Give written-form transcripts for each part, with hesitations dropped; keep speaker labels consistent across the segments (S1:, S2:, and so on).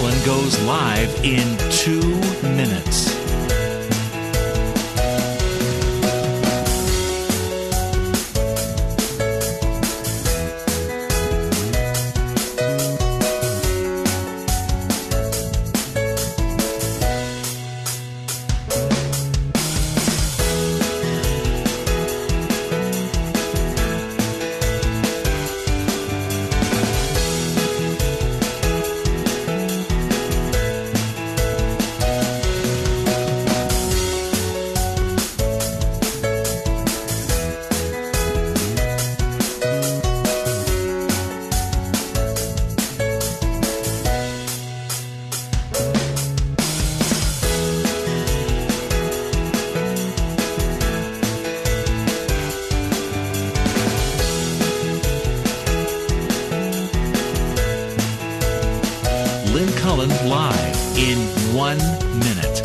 S1: Cullen goes live in 2 minutes. Lynn Cullen live in 1 minute.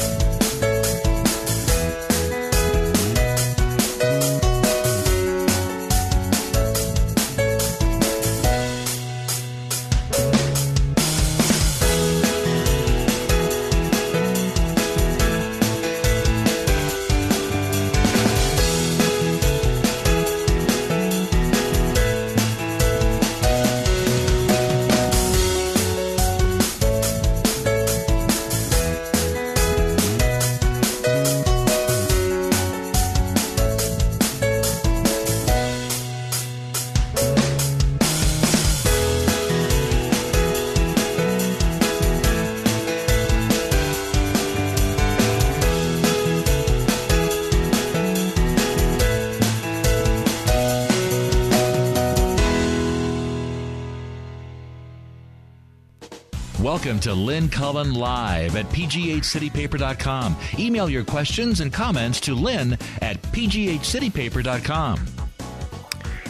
S1: Welcome to Lynn Cullen Live at pghcitypaper.com. Email your questions and comments to Lynn at pghcitypaper.com.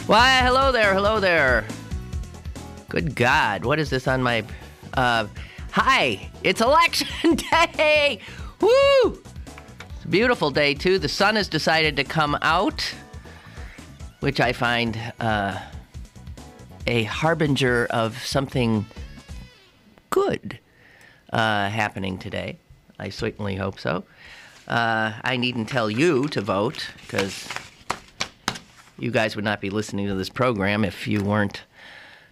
S2: Why, hello there. Good God, what is this on my... Hi, it's election day! Woo! It's a beautiful day, too. The sun has decided to come out, which I find a harbinger of something good happening today. I certainly hope so. I needn't tell you to vote, because you guys would not be listening to this program if you weren't,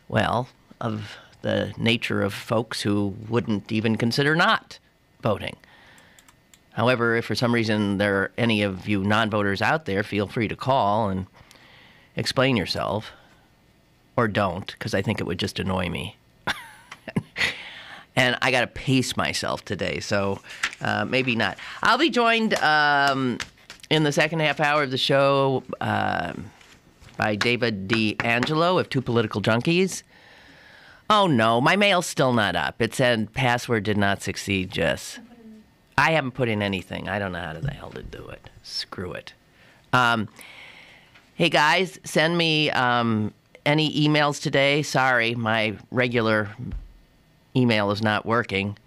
S2: well, of the nature of folks who wouldn't even consider not voting. However, if for some reason there are any of you non-voters out there, feel free to call and explain yourself. Or don't, because I think it would just annoy me. And I got to pace myself today, so maybe not. I'll be joined in the second half hour of the show by David DeAngelo of Political Junkies. Oh, no, my mail's still not up. It said password did not succeed, Jess. I haven't put in anything. I don't know how the hell to do it. Screw it. Hey, guys, send me any emails today. Sorry, my regular email is not working.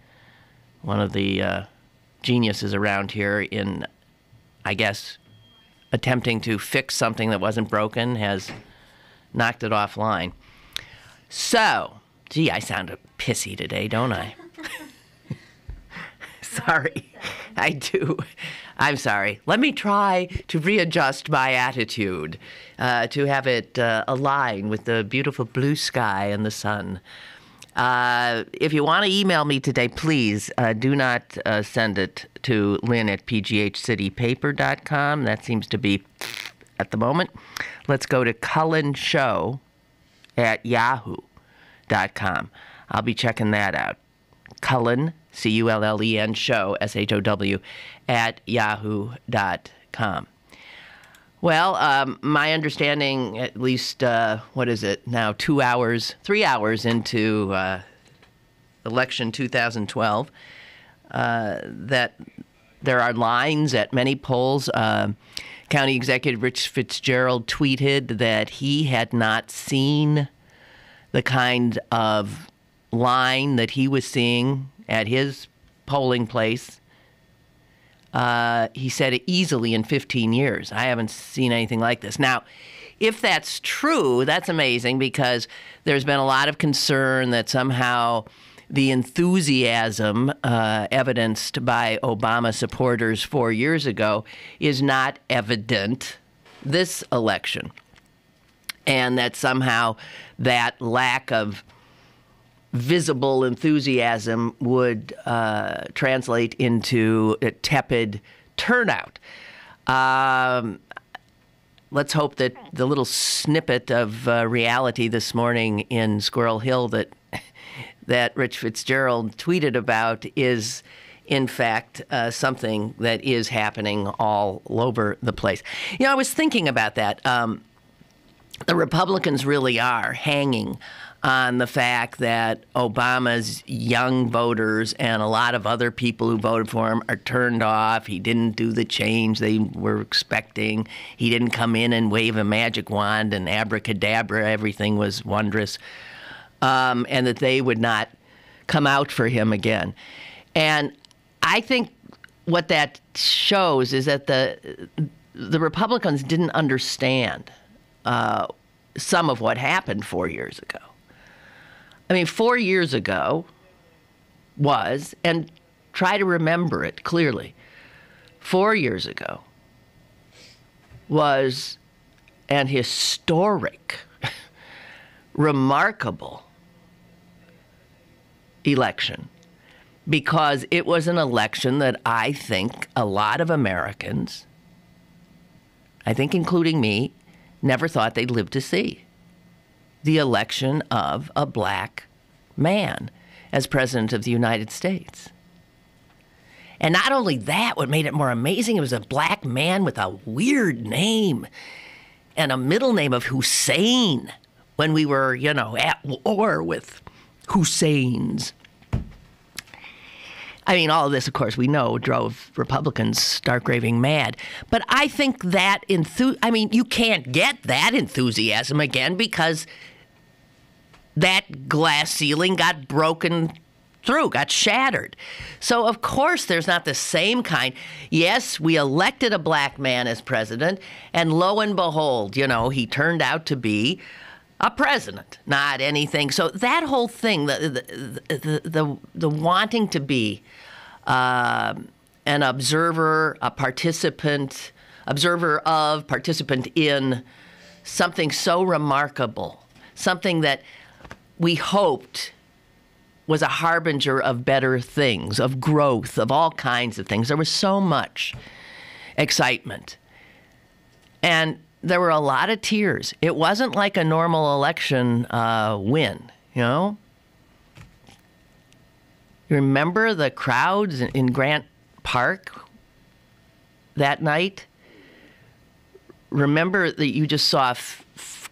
S2: One of the geniuses around here in, I guess, attempting to fix something that wasn't broken has knocked it offline. So, gee, I sound pissy today, don't I? Sorry, I do. I'm sorry. Let me try to readjust my attitude, to have it align with the beautiful blue sky and the sun. If you want to email me today, please do not send it to Lynn at pghcitypaper.com. That seems to be at the moment. Let's go to cullenshow at yahoo.com. I'll be checking that out. Cullen, Cullen show, SHOW, at yahoo.com. Well, my understanding, at least, what is it now, 3 hours into election 2012, that there are lines at many polls. County Executive Rich Fitzgerald tweeted that he had not seen the kind of line that he was seeing at his polling place. He said easily in 15 years. I haven't seen anything like this. Now, if that's true, that's amazing, because there's been a lot of concern that somehow the enthusiasm evidenced by Obama supporters 4 years ago is not evident this election. And that somehow that lack of visible enthusiasm would translate into a tepid turnout. Let's hope that the little snippet of reality this morning in Squirrel Hill that Rich Fitzgerald tweeted about is, in fact, something that is happening all over the place. You know, I was thinking about that. The Republicans really are hanging on the fact that Obama's young voters and a lot of other people who voted for him are turned off. He didn't do the change they were expecting. He didn't come in and wave a magic wand and abracadabra, everything was wondrous, and that they would not come out for him again. And I think what that shows is that the Republicans didn't understand some of what happened 4 years ago. I mean, 4 years ago was, and try to remember it clearly, 4 years ago was an historic, remarkable election, because it was an election that I think a lot of Americans, I think including me, never thought they'd live to see. The election of a black man as president of the United States. And not only that, what made it more amazing, it was a black man with a weird name and a middle name of Hussein when we were, at war with Husseins. I mean, all of this, of course, we know drove Republicans stark raving mad. But I think that you can't get that enthusiasm again because that glass ceiling got broken through, got shattered. So, of course, there's not the same kind. Yes, we elected a black man as president, and lo and behold, he turned out to be a president, not anything. So that whole thing, the wanting to be an observer, a participant, participant in something so remarkable, something that we hoped was a harbinger of better things, of growth, of all kinds of things. There was so much excitement. And there were a lot of tears. It wasn't like a normal election win, You remember the crowds in Grant Park that night? Remember that you just saw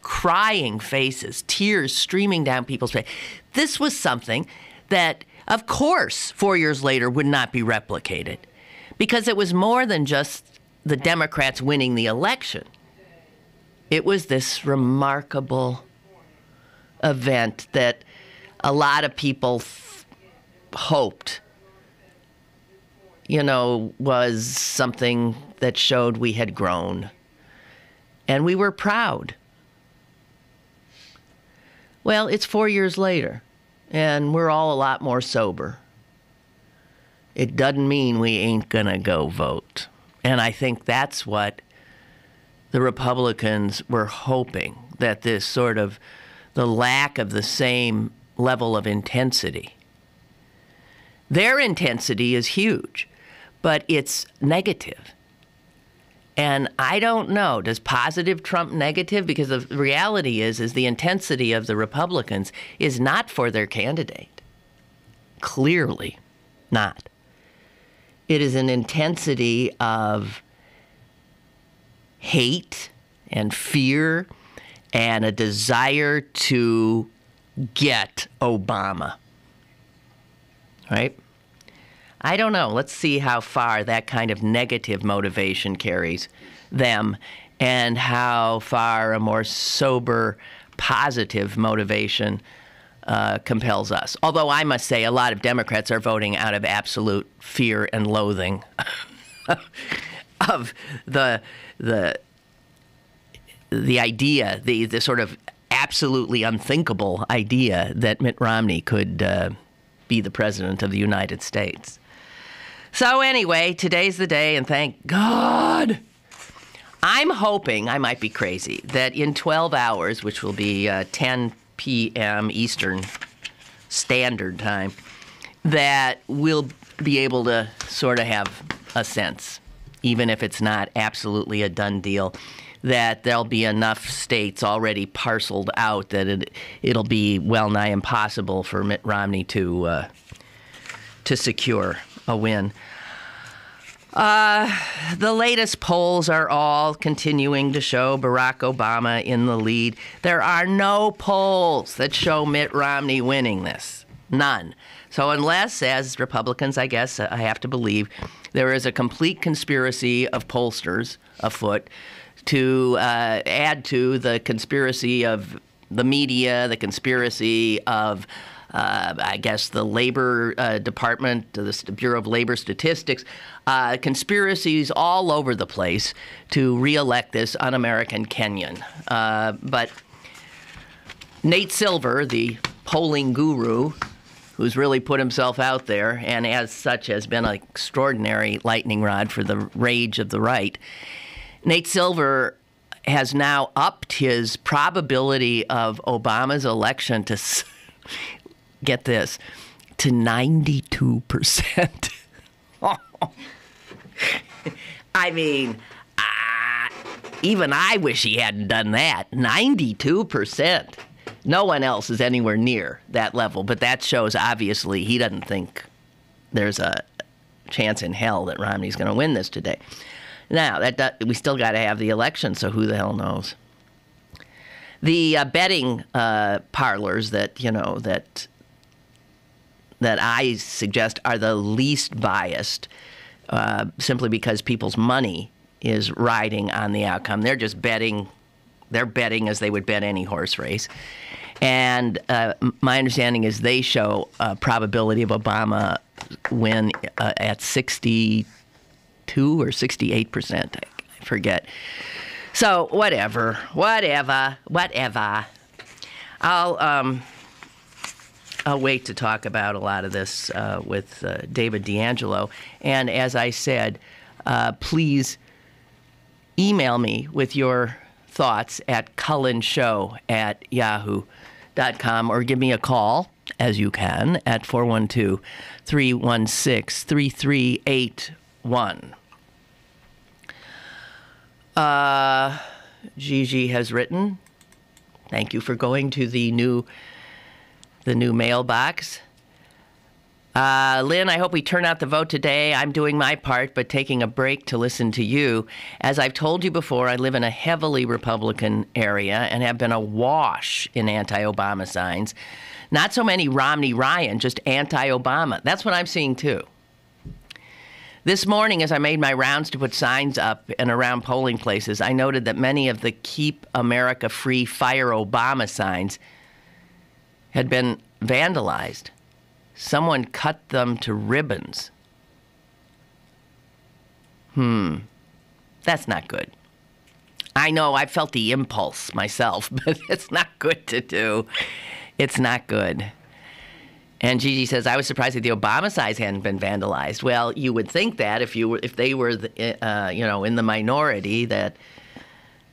S2: crying faces, tears streaming down people's faces. This was something that, of course, 4 years later would not be replicated because it was more than just the Democrats winning the election. It was this remarkable event that a lot of people hoped, was something that showed we had grown. And we were proud. Well, it's 4 years later, and we're all a lot more sober. It doesn't mean we ain't gonna go vote. And I think that's what the Republicans were hoping, that this sort of the lack of the same level of intensity. Their intensity is huge, but it's negative. And I don't know, does positive trump negative? Because the reality is the intensity of the Republicans is not for their candidate. Clearly not. It is an intensity of hate and fear and a desire to get Obama. Right? I don't know. Let's see how far that kind of negative motivation carries them and how far a more sober, positive motivation compels us. Although I must say a lot of Democrats are voting out of absolute fear and loathing of the idea, the sort of absolutely unthinkable idea that Mitt Romney could be the president of the United States. So anyway, today's the day, and thank God. I'm hoping, I might be crazy, that in 12 hours, which will be 10 p.m. Eastern Standard Time, that we'll be able to sort of have a sense, even if it's not absolutely a done deal, that there'll be enough states already parceled out that it'll be well nigh impossible for Mitt Romney to secure a win. The latest polls are all continuing to show Barack Obama in the lead. There are no polls that show Mitt Romney winning this. None. So unless, as Republicans, I guess, I have to believe, there is a complete conspiracy of pollsters afoot to add to the conspiracy of the media, the conspiracy of I guess the Labor Department, the Bureau of Labor Statistics, conspiracies all over the place to reelect this un-American Kenyan. But Nate Silver, the polling guru, who's really put himself out there and as such has been an extraordinary lightning rod for the rage of the right, Nate Silver has now upped his probability of Obama's election to, get this, to 92%. I mean, even I wish he hadn't done that. 92%. No one else is anywhere near that level, but that shows obviously he doesn't think there's a chance in hell that Romney's going to win this today. Now, we still got to have the election, so who the hell knows? The betting parlors that I suggest are the least biased, simply because people's money is riding on the outcome. They're just betting. They're betting as they would bet any horse race. And my understanding is they show a probability of Obama win at 62 or 68%. I forget. So whatever. I'll wait to talk about a lot of this with David DeAngelo. And as I said, please email me with your thoughts at cullenshow@yahoo.com or give me a call, as you can, at 412-316-3381. Gigi has written, thank you for going to the new mailbox. Lynn, I hope we turn out the vote today. I'm doing my part, but taking a break to listen to you. As I've told you before, I live in a heavily Republican area and have been awash in anti-Obama signs. Not so many Romney-Ryan, just anti-Obama. That's what I'm seeing, too. This morning, as I made my rounds to put signs up and around polling places, I noted that many of the Keep America Free, Fire Obama signs had been vandalized. Someone cut them to ribbons. That's not good. I know, I felt the impulse myself, but it's not good to do. It's not good. And Gigi says, I was surprised that the Obama signs hadn't been vandalized. Well, you would think that if they were, in the minority,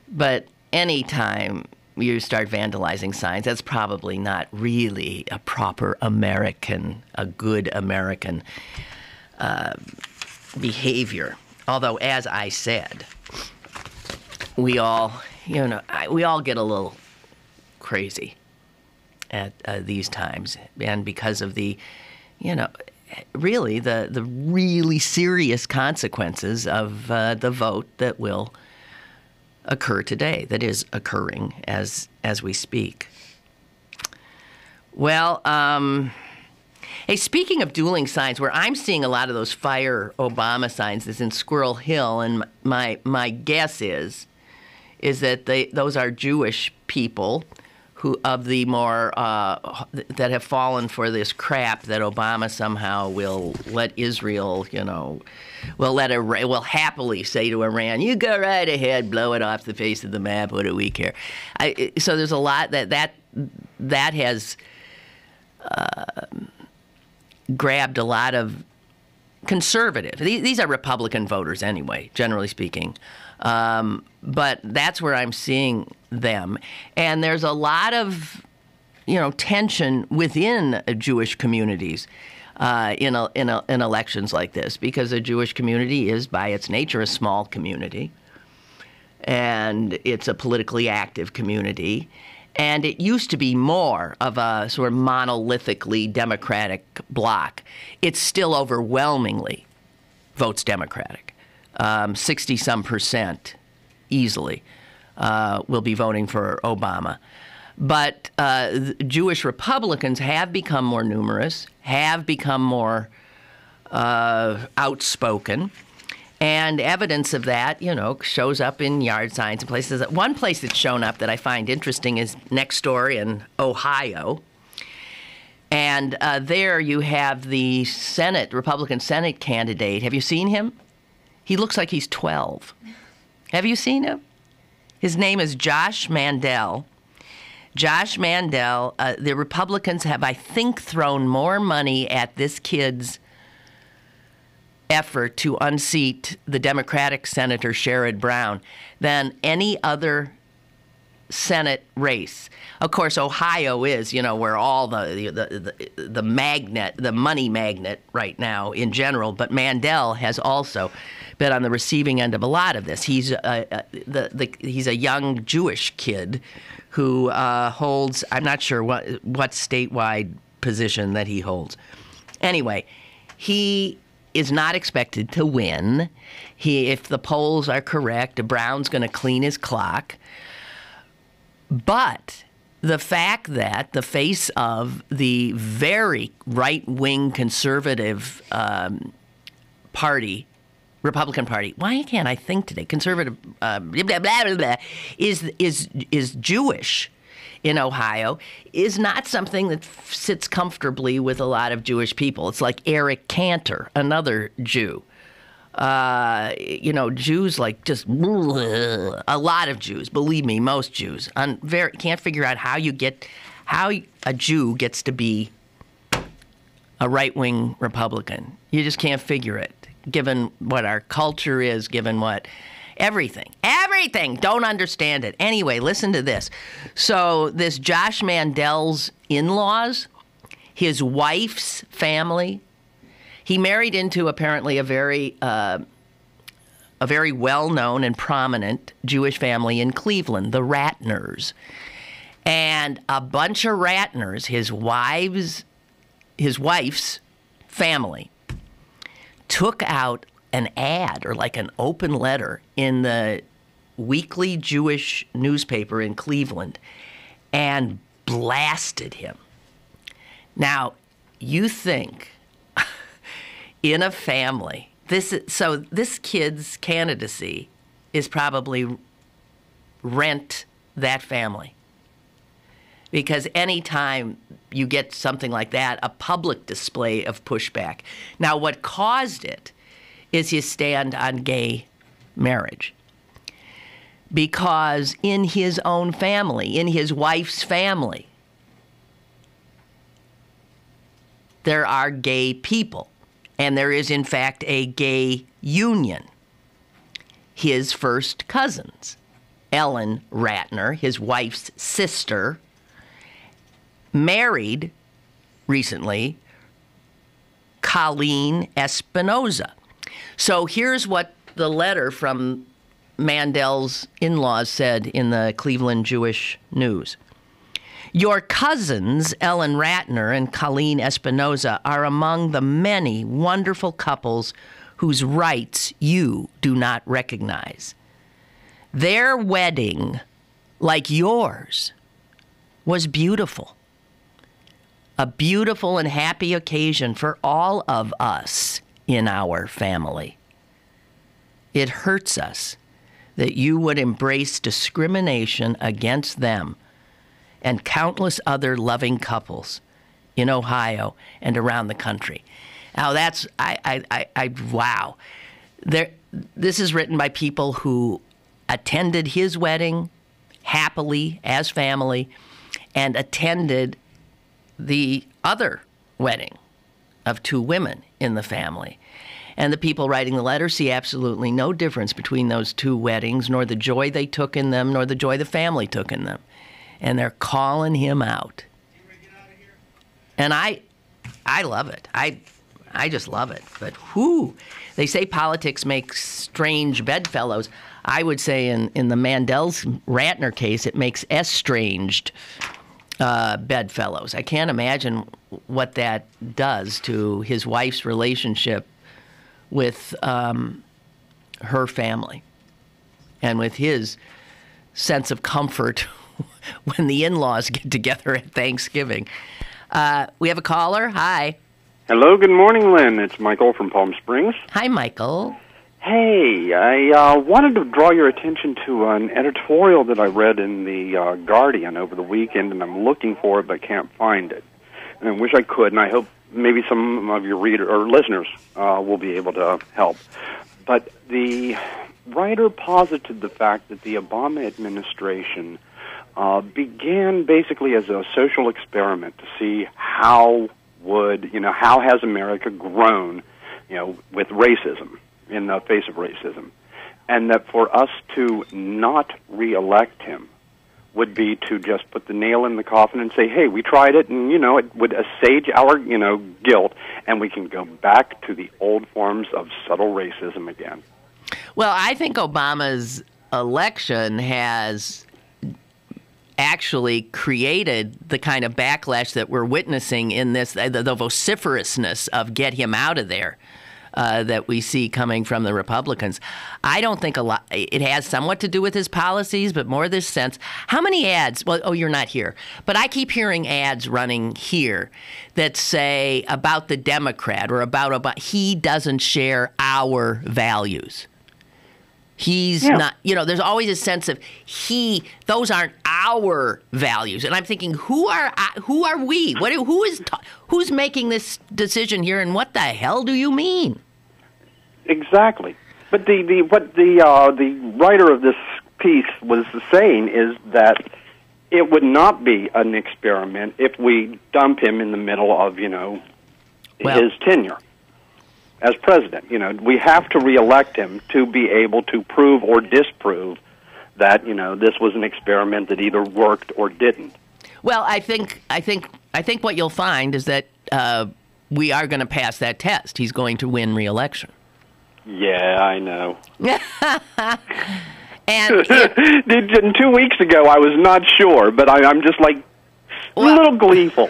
S2: but anytime you start vandalizing signs, that's probably not really a proper American, a good American behavior. Although, as I said, we all get a little crazy at these times, and because of the, really the really serious consequences of the vote that will occur today, that is occurring as we speak. Well, hey, speaking of dueling signs, where I'm seeing a lot of those Fire Obama signs is in Squirrel Hill, and my guess is that those are Jewish people who of the more that have fallen for this crap that Obama somehow will let Israel, will happily say to Iran, "You go right ahead, blow it off the face of the map. What do we care?" So there's a lot that has grabbed a lot of conservative. These are Republican voters anyway, generally speaking. But that's where I'm seeing them. And there's a lot of, tension within Jewish communities in elections like this, because a Jewish community is, by its nature, a small community. And it's a politically active community. And it used to be more of a sort of monolithically Democratic bloc. It still overwhelmingly votes Democratic. 60-some% easily will be voting for Obama. But Jewish Republicans have become more numerous, have become more outspoken. And evidence of that, shows up in yard signs and places. One place that's shown up that I find interesting is next door in Ohio. And there you have the Republican Senate candidate. Have you seen him? He looks like he's 12. Have you seen him? His name is Josh Mandel. Josh Mandel, the Republicans have, I think, thrown more money at this kid's effort to unseat the Democratic Senator Sherrod Brown than any other Senate race. Of course, Ohio is, where all the money magnet right now in general. But Mandel has also been on the receiving end of a lot of this. He's he's a young Jewish kid who holds, I'm not sure what statewide position that he holds. Anyway, he is not expected to win. If the polls are correct, Brown's going to clean his clock. But the fact that the face of the very right-wing conservative party, Republican Party, why can't I think today? Conservative, blah, blah, blah, blah, is Jewish in Ohio, is not something that sits comfortably with a lot of Jewish people. It's like Eric Cantor, another Jew. Jews like just a lot of Jews. Believe me, most Jews can't figure out how a Jew gets to be a right-wing Republican. You just can't figure it, given what our culture is, given what everything. Don't understand it. Anyway, listen to this. So this Josh Mandel's in-laws, his wife's family, he married into apparently a very well-known and prominent Jewish family in Cleveland, the Ratners. And a bunch of Ratners, his wife's family, took out an ad or like an open letter in the weekly Jewish newspaper in Cleveland and blasted him. Now, you think in a family, this kid's candidacy is probably rent that family. Because anytime you get something like that, a public display of pushback. Now, what caused it is his stand on gay marriage. Because in his own family, in his wife's family, there are gay people. And there is, in fact, a gay union. His first cousins, Ellen Ratner, his wife's sister, married recently Colleen Espinoza. So here's what the letter from Mandel's in-laws said in the Cleveland Jewish News. Your cousins, Ellen Ratner and Colleen Espinoza, are among the many wonderful couples whose rights you do not recognize. Their wedding, like yours, was beautiful. A beautiful and happy occasion for all of us in our family. It hurts us that you would embrace discrimination against them and countless other loving couples in Ohio and around the country. Now that's, wow. This is written by people who attended his wedding happily as family and attended the other wedding of two women in the family. And the people writing the letter see absolutely no difference between those two weddings, nor the joy they took in them, nor the joy the family took in them. And they're calling him out. And I love it. I just love it. But they say politics makes strange bedfellows. I would say in the Mandel's Ratner case, it makes estranged bedfellows. I can't imagine what that does to his wife's relationship with her family and with his sense of comfort when the in-laws get together at Thanksgiving. We have a caller. Hi.
S3: Hello, good morning, Lynn. It's Michael from Palm Springs.
S2: Hi, Michael.
S3: Hey, I wanted to draw your attention to an editorial that I read in the Guardian over the weekend, and I'm looking for it but can't find it. And I wish I could, and I hope maybe some of your readers or listeners will be able to help. But the writer posited the fact that the Obama administration began basically as a social experiment to see how has America grown, with racism, in the face of racism. And that for us to not reelect him would be to just put the nail in the coffin and say, hey, we tried it, and, it would assuage our, guilt, and we can go back to the old forms of subtle racism again.
S2: Well, I think Obama's election has actually created the kind of backlash that we're witnessing in this, the vociferousness of get him out of there that we see coming from the Republicans. I don't think it has somewhat to do with his policies, but more this sense. How many ads? Well, you're not here, but I keep hearing ads running here that say about the Democrat or about he doesn't share our values. He's not, there's always a sense of those aren't our values. And I'm thinking, who are we? Who's making this decision here, and what the hell do you mean?
S3: Exactly. But what the writer of this piece was saying is that it would not be an experiment if we dump him in the middle of, his tenure as president. We have to reelect him to be able to prove or disprove that, this was an experiment that either worked or didn't.
S2: Well, I think what you'll find is that we are going to pass that test. He's going to win re-election. Yeah,
S3: I know.
S2: And
S3: 2 weeks ago, I was not sure, but I'm just a little gleeful.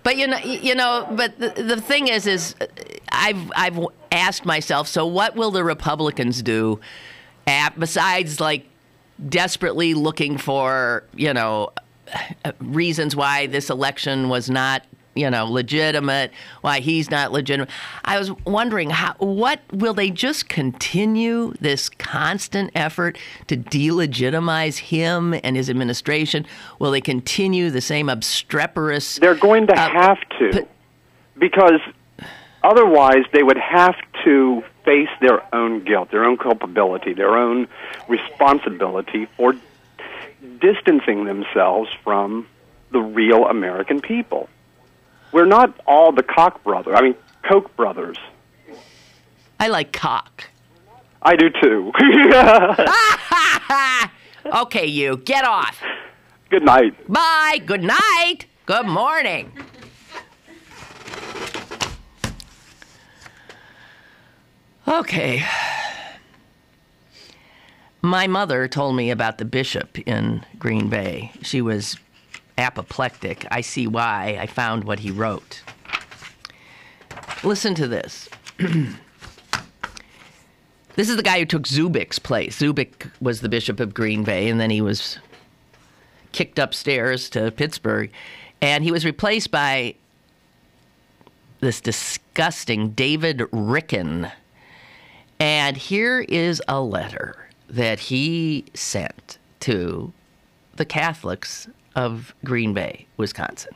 S2: But but the thing is I've asked myself, so what will the Republicans do besides desperately looking for reasons why this election was not legitimate, why he's not legitimate. I was wondering what will they just continue this constant effort to delegitimize him and his administration? Will they continue the same obstreperous?
S3: They're going to have to, because otherwise they would have to face their own guilt, their own culpability, their own responsibility for distancing themselves from the real American people. We're not all the Koch brothers.
S2: I like cock.
S3: I do too.
S2: Okay, you, get off.
S3: Good night.
S2: Bye. Good night. Good morning. Okay. My mother told me about the bishop in Green Bay. She was apoplectic. I see why. I found what he wrote. Listen to this. This is the guy who took Zubik's place. Zubik was the bishop of Green Bay, and then he was kicked upstairs to Pittsburgh, and he was replaced by this disgusting David Ricken. And here is a letter that he sent to the Catholics of Green Bay, Wisconsin,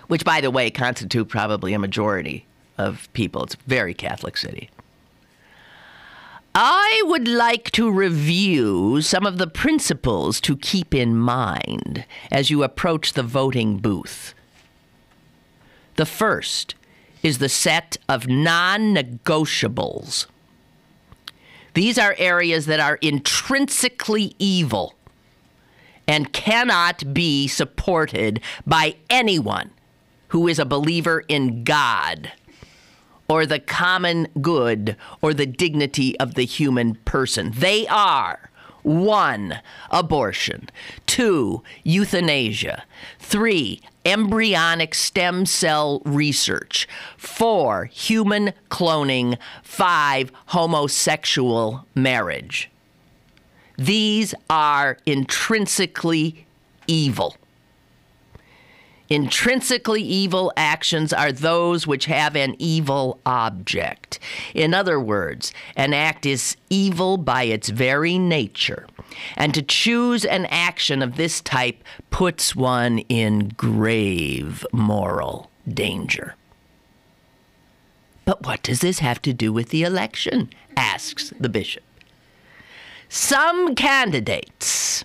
S2: which, by the way, constitute probably a majority of people. It's a very Catholic city. I would like to review some of the principles to keep in mind as you approach the voting booth. The first is the set of non-negotiables. These are areas that are intrinsically evil and cannot be supported by anyone who is a believer in God or the common good or the dignity of the human person. They are 1, abortion, 2, euthanasia, 3, embryonic stem cell research, 4, human cloning, 5, homosexual marriage. These are intrinsically evil. Intrinsically evil actions are those which have an evil object. In other words, an act is evil by its very nature, and to choose an action of this type puts one in grave moral danger. But what does this have to do with the election? Asks the bishop. Some candidates,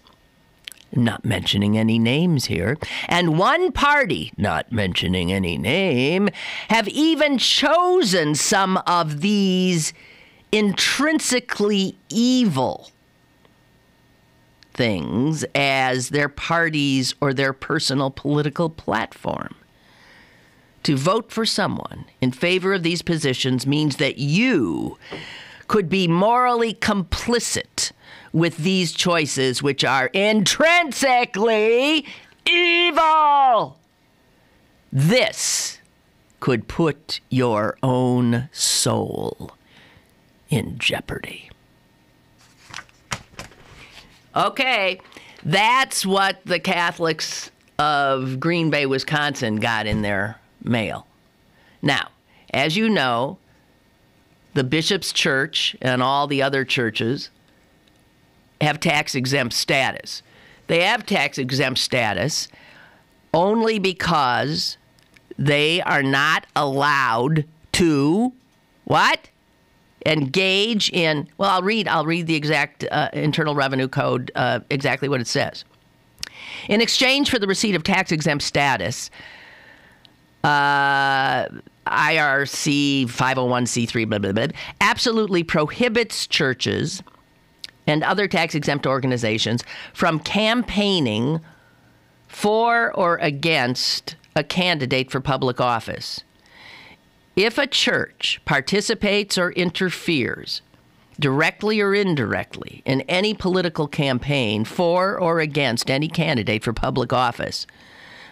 S2: not mentioning any names here, and one party, not mentioning any name, have even chosen some of these intrinsically evil things as their parties or their personal political platform. To vote for someone in favor of these positions means that you could be morally complicit with these choices, which are intrinsically evil. This could put your own soul in jeopardy. Okay, that's what the Catholics of Green Bay, Wisconsin got in their mail. Now, as you know, the Bishop's Church and all the other churches have tax-exempt status. They have tax-exempt status only because they are not allowed to, what? Engage in, well, I'll read the exact Internal Revenue Code, exactly what it says. In exchange for the receipt of tax-exempt status, IRC 501c3 blah, blah, blah, absolutely prohibits churches and other tax-exempt organizations from campaigning for or against a candidate for public office. If a church participates or interferes, directly or indirectly, in any political campaign for or against any candidate for public office,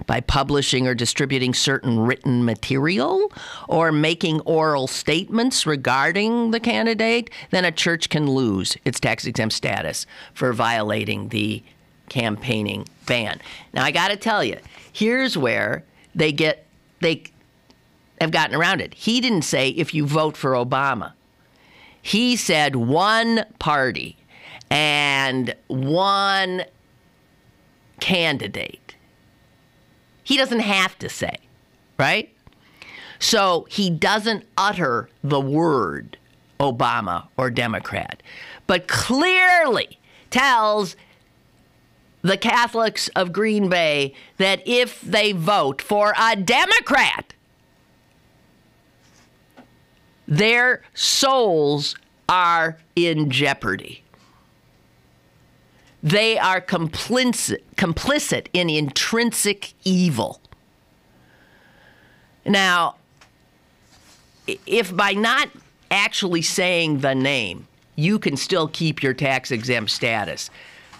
S2: by publishing or distributing certain written material or making oral statements regarding the candidate, then a church can lose its tax-exempt status for violating the campaigning ban. Now, I got to tell you, here's where they have gotten around it. He didn't say if you vote for Obama. He said one party and one candidate. He doesn't have to say, right? So he doesn't utter the word Obama or Democrat, but clearly tells the Catholics of Green Bay that if they vote for a Democrat, their souls are in jeopardy. They are complicit in intrinsic evil. Now, if by not actually saying the name, you can still keep your tax-exempt status,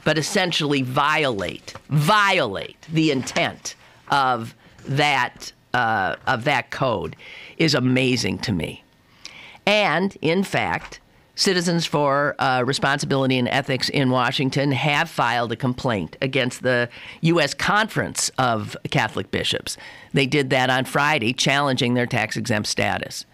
S2: but essentially violate the intent of that code, is amazing to me. And, in fact, Citizens for Responsibility and Ethics in Washington have filed a complaint against the U.S. Conference of Catholic Bishops. They did that on Friday, challenging their tax-exempt status.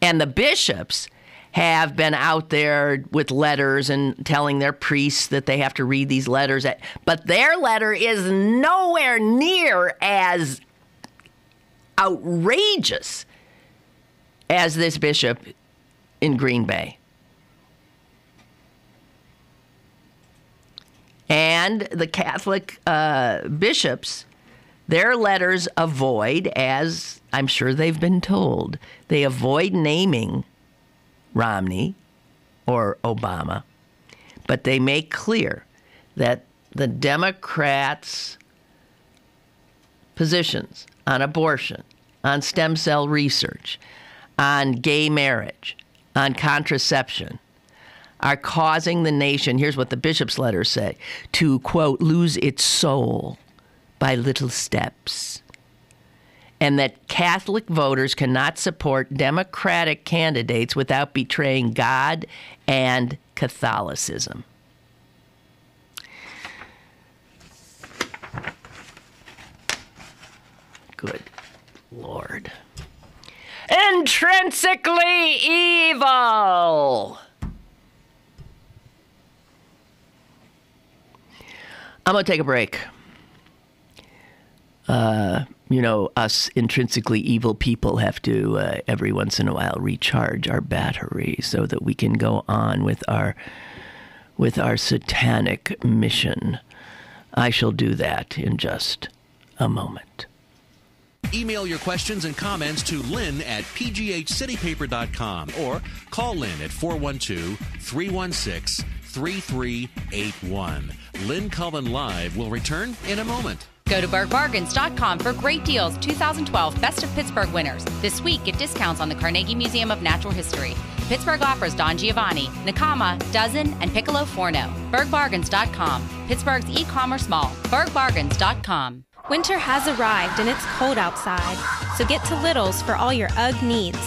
S2: And the bishops have been out there with letters and telling their priests that they have to read these letters. But their letter is nowhere near as outrageous as this bishop in Green Bay. And the Catholic bishops, Their letters avoid, as I'm sure they've been told, they avoid naming Romney or Obama, but they make clear that the Democrats' positions on abortion, on stem cell research, on gay marriage, on contraception, are causing the nation, here's what the bishop's letters say, to, quote, lose its soul by little steps. And that Catholic voters cannot support Democratic candidates without betraying God and Catholicism. Good Lord. Intrinsically evil. I'm going to take a break. Us intrinsically evil people have to, every once in a while, recharge our battery so that we can go on with our satanic mission. I shall do that in just a moment.
S1: Email your questions and comments to Lynn at pghcitypaper.com or call Lynn at 412-316-3381. Lynn Cullen Live will return in a moment.
S4: Go to BergBargains.com for great deals. 2012 Best of Pittsburgh winners. This week, get discounts on the Carnegie Museum of Natural History. Pittsburgh offers Don Giovanni, Nakama, Dozen, and Piccolo Forno. BergBargains.com. Pittsburgh's e-commerce mall. BergBargains.com.
S5: Winter has arrived and it's cold outside, so get to Little's for all your UGG needs.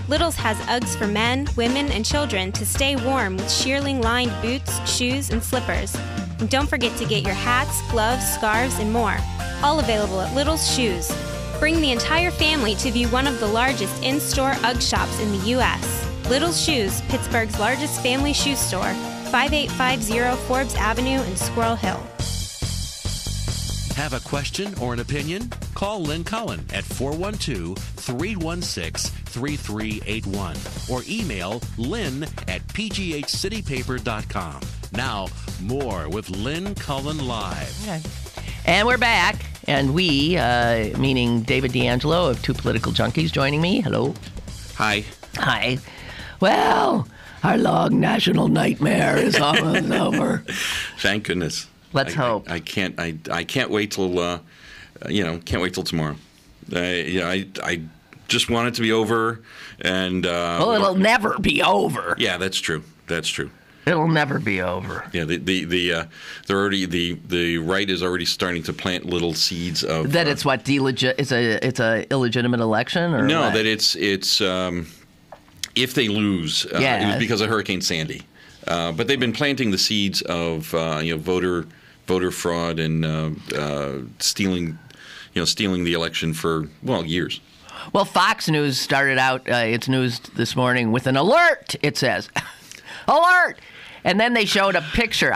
S5: Little's has Uggs for men, women, and children to stay warm with shearling-lined boots, shoes, and slippers. And don't forget to get your hats, gloves, scarves, and more. All available at Little's Shoes. Bring the entire family to view one of the largest in-store UGG shops in the U.S. Little's Shoes, Pittsburgh's largest family shoe store, 5850 Forbes Avenue in Squirrel Hill.
S1: Have a question or an opinion? Call Lynn Cullen at 412-316-3381 or email lynn at pghcitypaper.com. Now, more with Lynn Cullen Live.
S2: Okay. And we're back. And we, meaning David DeAngelo of Two Political Junkies, joining me. Hello.
S6: Hi.
S2: Hi. Well, our long national nightmare is almost over.
S6: Thank goodness.
S2: Let's hope.
S6: I can't wait till can't wait till tomorrow. I just want it to be over, and
S2: well, it'll never be over.
S6: Yeah, that's true.
S2: It'll never be over.
S6: Yeah, the right is already starting to plant little seeds of
S2: that. It's what it's a illegitimate election, or
S6: no?
S2: What?
S6: That it's if they lose, it was because of Hurricane Sandy. But they've been planting the seeds of voter fraud and stealing the election for years.
S2: Well, Fox News started out its news this morning with an alert. It says, "Alert!" And then they showed a picture.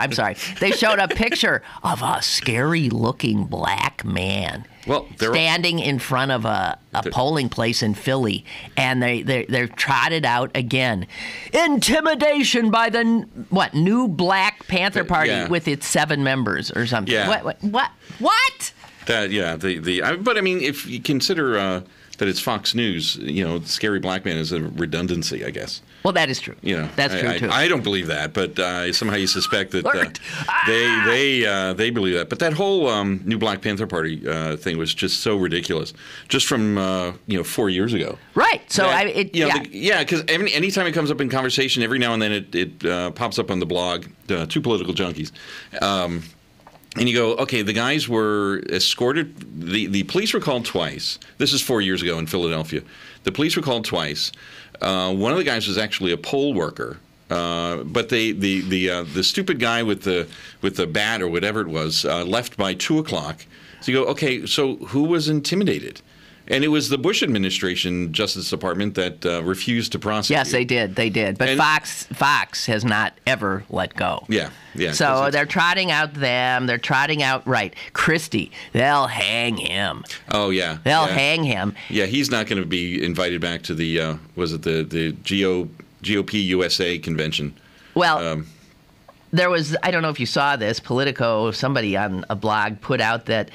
S2: They showed a picture of a scary-looking black man.
S6: Well,
S2: standing in front of a polling place in Philly, and they're trotted out again. Intimidation by the new Black Panther Party with its 7 members or something.
S6: Yeah.
S2: What?
S6: But I mean, if you consider that it's Fox News, scary black man is a redundancy, I guess.
S2: Well, that is true. That's true too.
S6: I don't believe that, but somehow you suspect that they believe that. But that whole new Black Panther Party thing was just so ridiculous, just from 4 years ago.
S2: Right. So
S6: because anytime it comes up in conversation, every now and then it pops up on the blog, Two Political Junkies. And you go, okay, the guys were escorted. The police were called twice. This is 4 years ago in Philadelphia. The police were called twice. One of the guys was actually a poll worker, but the stupid guy with the bat or whatever it was left by 2:00. So you go, okay, so who was intimidated? And it was the Bush administration Justice Department that refused to prosecute.
S2: Yes, they did. But Fox has not ever let go.
S6: Yeah.
S2: So they're trotting out Christie. They'll hang him.
S6: Oh, yeah.
S2: They'll hang him.
S6: Yeah, he's not going to be invited back to the, the GOP USA convention.
S2: Well, there was, I don't know if you saw this, Politico, somebody on a blog put out that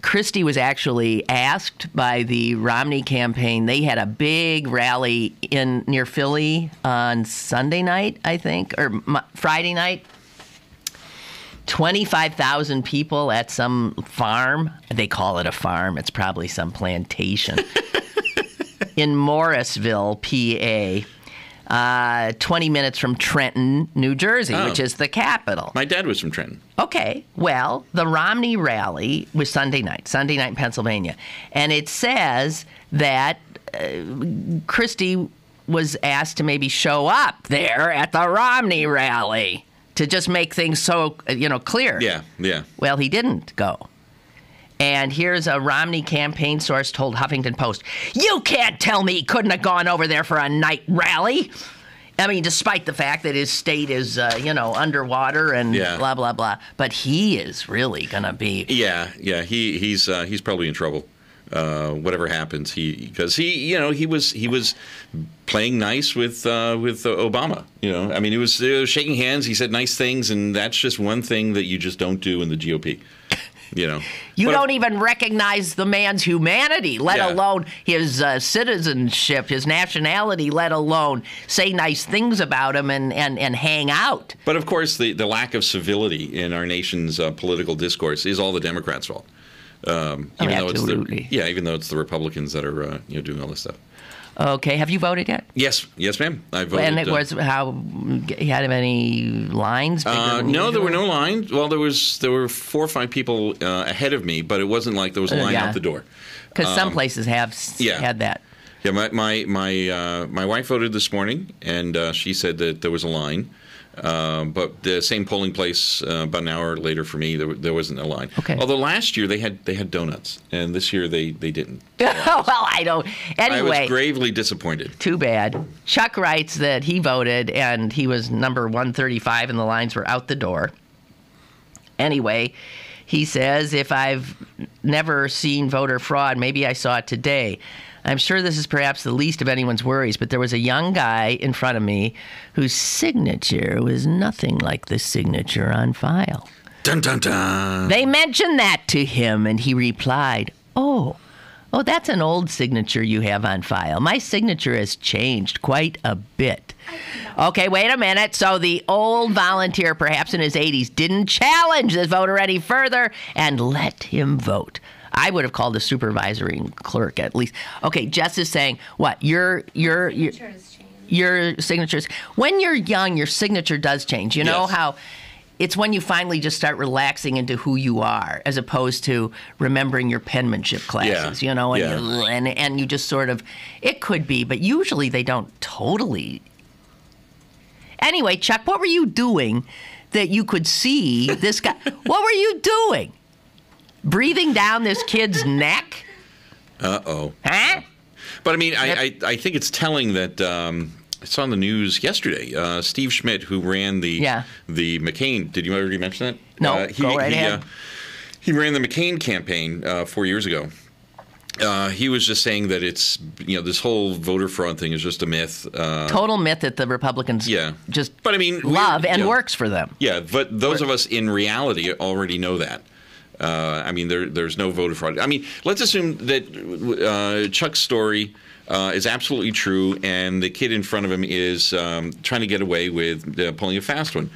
S2: Christie was actually asked by the Romney campaign. They had a big rally near Philly on Sunday night, I think, or Friday night. 25,000 people at some farm. They call it a farm. It's probably some plantation. In Morrisville, PA. 20 minutes from Trenton, New Jersey, which is the capital.
S6: My dad was from Trenton.
S2: Okay, well, the Romney rally was Sunday night in Pennsylvania. And it says that Christie was asked to maybe show up there at the Romney rally to just make things so, clear.
S6: Yeah.
S2: Well, he didn't go. And here's a Romney campaign source told Huffington Post, "You can't tell me he couldn't have gone over there for a night rally." I mean, despite the fact that his state is, underwater and blah, blah, blah. But he is really going to be...
S6: Yeah. He's probably in trouble. Whatever happens, because he was playing nice with Obama. I mean, he was shaking hands. He said nice things, and that's just one thing that you just don't do in the GOP. You don't even recognize the man's humanity, let alone his citizenship, his nationality, let alone say nice things about him and hang out. But of course, the lack of civility in our nation's political discourse is all the Democrats' fault. Even though it's the Republicans that are doing all this stuff. Okay, have you voted yet? Yes, ma'am. I voted. And it was you had any lines? No, there were no lines. Well, there were 4 or 5 people ahead of me, but it wasn't like there was a line out the door. Because some places have had that. Yeah, my wife voted this morning, and she said that there was a line. But the same polling place about an hour later for me, there wasn't a line. Okay. Although last year they had donuts, and this year they didn't. Well, I don't. Anyway, I was gravely disappointed. Too bad. Chuck writes that he voted, and he was number 135, and the lines were out the door. Anyway, he says, if I've never seen voter fraud, maybe I saw it today. I'm sure this is perhaps the least of anyone's worries, but there was a young guy in front of me whose signature was nothing like the signature on file. Dun, dun, dun. They mentioned that to him, and he replied, Oh, that's an old signature you have on file. My signature has changed quite a bit. Okay, wait a minute. So the old volunteer, perhaps in his 80s, didn't challenge this voter any further and let him vote. I would have called the supervisory clerk at least. Okay, Jess is saying, what? Your signatures. When you're young, your signature does change. You know how it's when you finally just start relaxing into who you are, as opposed to remembering your penmanship classes. And you just sort of, it could be, but usually they don't totally. Anyway, Chuck, what were you doing that you could see this guy? What were you doing? Breathing down this kid's neck? Uh-oh. Huh? But, I mean, I think it's telling that I saw on the news yesterday, Steve Schmidt, who ran the McCain. Did you already mention that? No, go right ahead. He ran the McCain campaign 4 years ago. He was just saying that it's, this whole voter fraud thing is just a myth. Total myth that the Republicans just love and works for them. Yeah, but those of us in reality already know that. There's no voter fraud. I mean, let's assume that Chuck's story is absolutely true, and the kid in front of him is trying to get away with pulling a fast one.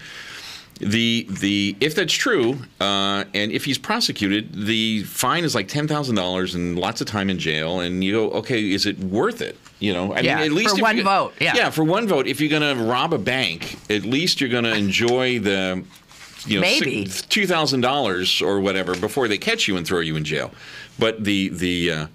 S6: If that's true, and if he's prosecuted, the fine is like $10,000 and lots of time in jail. And you go, okay, is it worth it? At least for one vote. Yeah, for one vote. If you're going to rob a bank, at least you're going to enjoy the. Maybe $2,000 or whatever before they catch you and throw you in jail. But the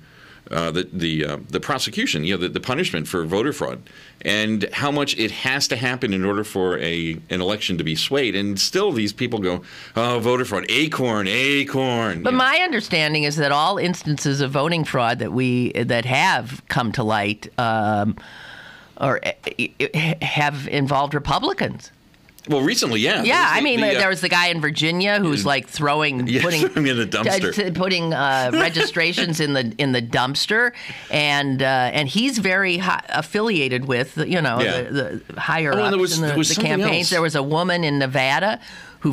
S6: prosecution, the punishment for voter fraud, and how much it has to happen in order for an election to be swayed, and still these people go, oh, voter fraud, acorn. But my understanding is that all instances of voting fraud that have come to light or have involved Republicans. Well, recently, yeah. Yeah, there was the guy in Virginia who's like putting in the dumpster, putting registrations in the dumpster, and he's very affiliated with the higher ups in the campaigns. Else. There was a woman in Nevada
S2: who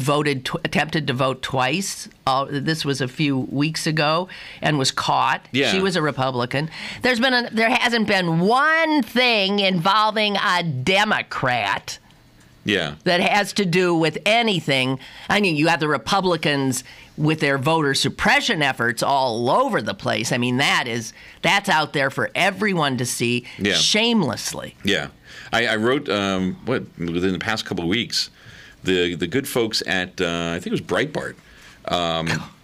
S2: attempted to vote twice. This was a few weeks ago, and was caught.
S6: Yeah.
S2: She was a Republican. There hasn't been one thing involving a Democrat.
S6: Yeah.
S2: That has to do with anything. I mean, you have the Republicans with their voter suppression efforts all over the place. I mean, that's out there for everyone to see shamelessly.
S6: Yeah. I wrote, within the past couple of weeks, the good folks at, I think it was Breitbart,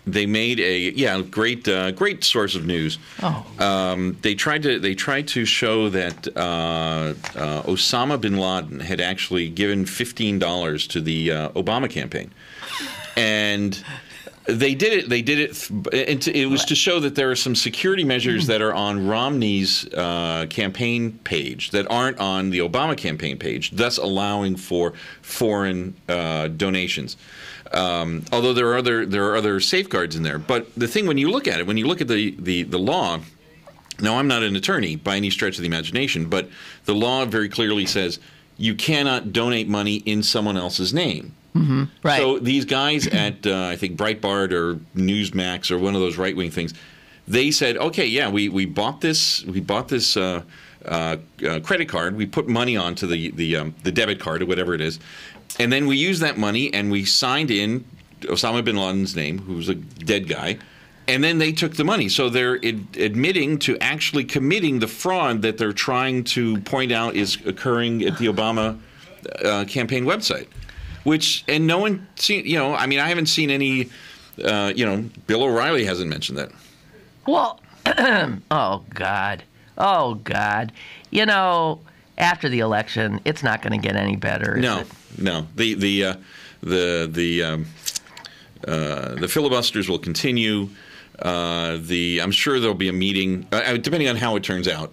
S6: they made a great source of news. They tried to show that Osama bin Laden had actually given $15 to the Obama campaign, and they did it. It was to show that there are some security measures that are on Romney's campaign page that aren't on the Obama campaign page, thus allowing for foreign donations. Although there are other safeguards in there. But the thing, when you look at the law, now I'm not an attorney by any stretch of the imagination, but the law very clearly says you cannot donate money in someone else's name.
S2: Mm-hmm. Right.
S6: So these guys at I think Breitbart or Newsmax or one of those right-wing things, they said, okay, yeah, we bought this credit card, we put money onto the debit card or whatever it is, and then we used that money and we signed in Osama bin Laden's name, who was a dead guy, and then they took the money. So they're admitting to actually committing the fraud that they're trying to point out is occurring at the Obama campaign website. And no one seen, I mean, I haven't seen any, Bill O'Reilly hasn't mentioned that.
S2: Well, oh God. After the election, it's not going to get any better.
S6: No. The filibusters will continue. I'm sure there'll be a meeting, depending on how it turns out.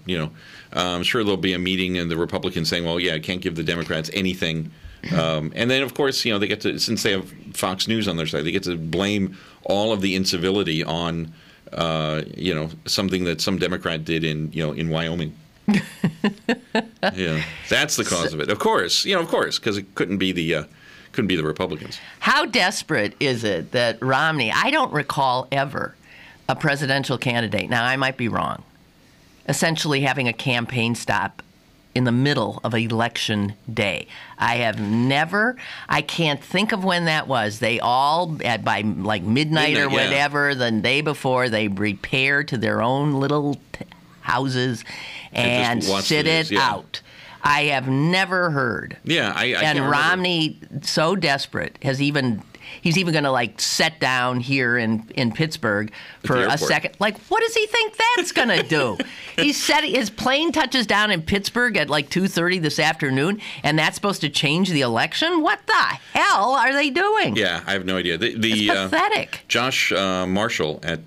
S6: I'm sure there'll be a meeting, and the Republicans saying, "Well, yeah, I can't give the Democrats anything." And then, of course, they get to, since they have Fox News on their side, they get to blame all of the incivility on, something that some Democrat did in Wyoming. That's the cause of it. Of course, because it couldn't be the Republicans.
S2: How desperate is it that Romney? I don't recall ever a presidential candidate. Now, I might be wrong. Essentially, having a campaign stop in the middle of Election Day. I can't think of when that was. They all, by like midnight or whatever, the day before, they repair to their own little houses and sit it out. I have never heard.
S6: Yeah,
S2: and Romney, so desperate, he's even going to set down here in Pittsburgh for a second. What does he think that's going to do? He said his plane touches down in Pittsburgh at 2:30 this afternoon, and that's supposed to change the election? What the hell are they doing?
S6: Yeah, I have no idea.
S2: It's pathetic.
S6: Josh Marshall at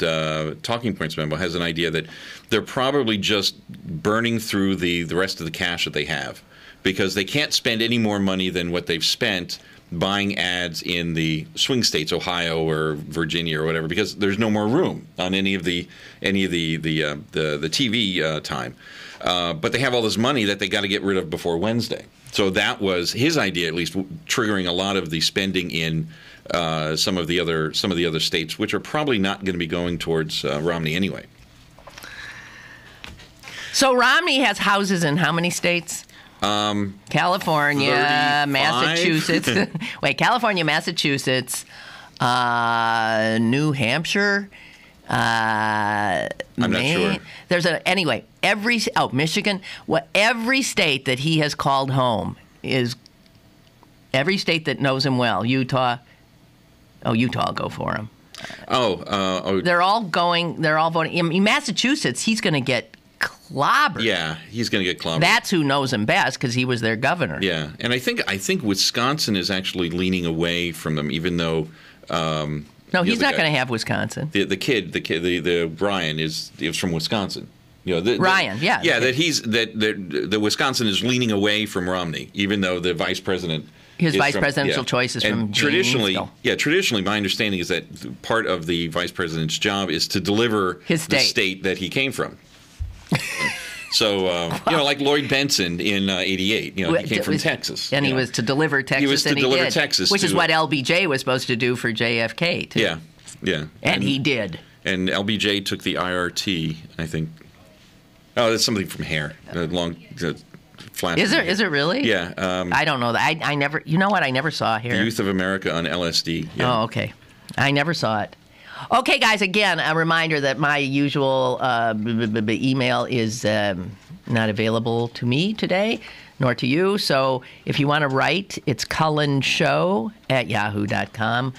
S6: Talking Points Memo has an idea that they're probably just burning through the rest of the cash that they have because they can't spend any more money than what they've spent buying ads in the swing states, Ohio or Virginia or whatever, because there's no more room on any of the TV time. But they have all this money that they got to get rid of before Wednesday. So that was his idea, at least, triggering a lot of the spending in some of the other states, which are probably not going to be going towards Romney anyway.
S2: So Romney has houses in how many states? California,
S6: 35?
S2: Massachusetts. Wait, California, Massachusetts, New Hampshire.
S6: I'm not sure.
S2: There's Michigan. Every state that he has called home is every state that knows him well. Utah. Oh, Utah will go for him. They're all going. They're all voting. In Massachusetts, he's going to get clobbered.
S6: Yeah, he's going to get clobbered.
S2: That's who knows him best because he was their governor.
S6: Yeah, and I think Wisconsin is actually leaning away from them, even though.
S2: No, he's not going to have Wisconsin.
S6: The Brian is from Wisconsin.
S2: Ryan, yeah.
S6: Yeah, that Wisconsin is leaning away from Romney, even though the vice president.
S2: His vice presidential choice is from
S6: traditionally, my understanding is that part of the vice president's job is to deliver the state that he came from. So, like Lloyd Benson in '88, he came from Texas.
S2: And he was to deliver Texas.
S6: He was to deliver Texas.
S2: Which is what LBJ was supposed to do for JFK, too.
S6: Yeah.
S2: And he did.
S6: And LBJ took the IRT, I think. Oh, that's something from hair. Flat.
S2: Is it really?
S6: Yeah.
S2: I don't know that. I never. You know what? I never saw hair.
S6: The Youth of America on LSD. Yeah.
S2: Oh, okay. I never saw it. Okay, guys, again, a reminder that my usual email is not available to me today, nor to you. So if you want to write, it's cullenshow@yahoo.com.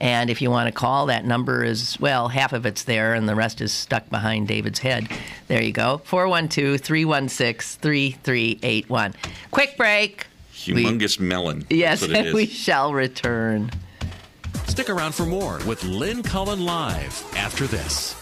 S2: And if you want to call, that number is, well, half of it's there, and the rest is stuck behind David's head. There you go, 412-316-3381. Quick break.
S6: Humongous melon.
S2: Yes,
S6: That's what it is.
S2: We shall return.
S1: Stick around for more with Lynn Cullen Live after this.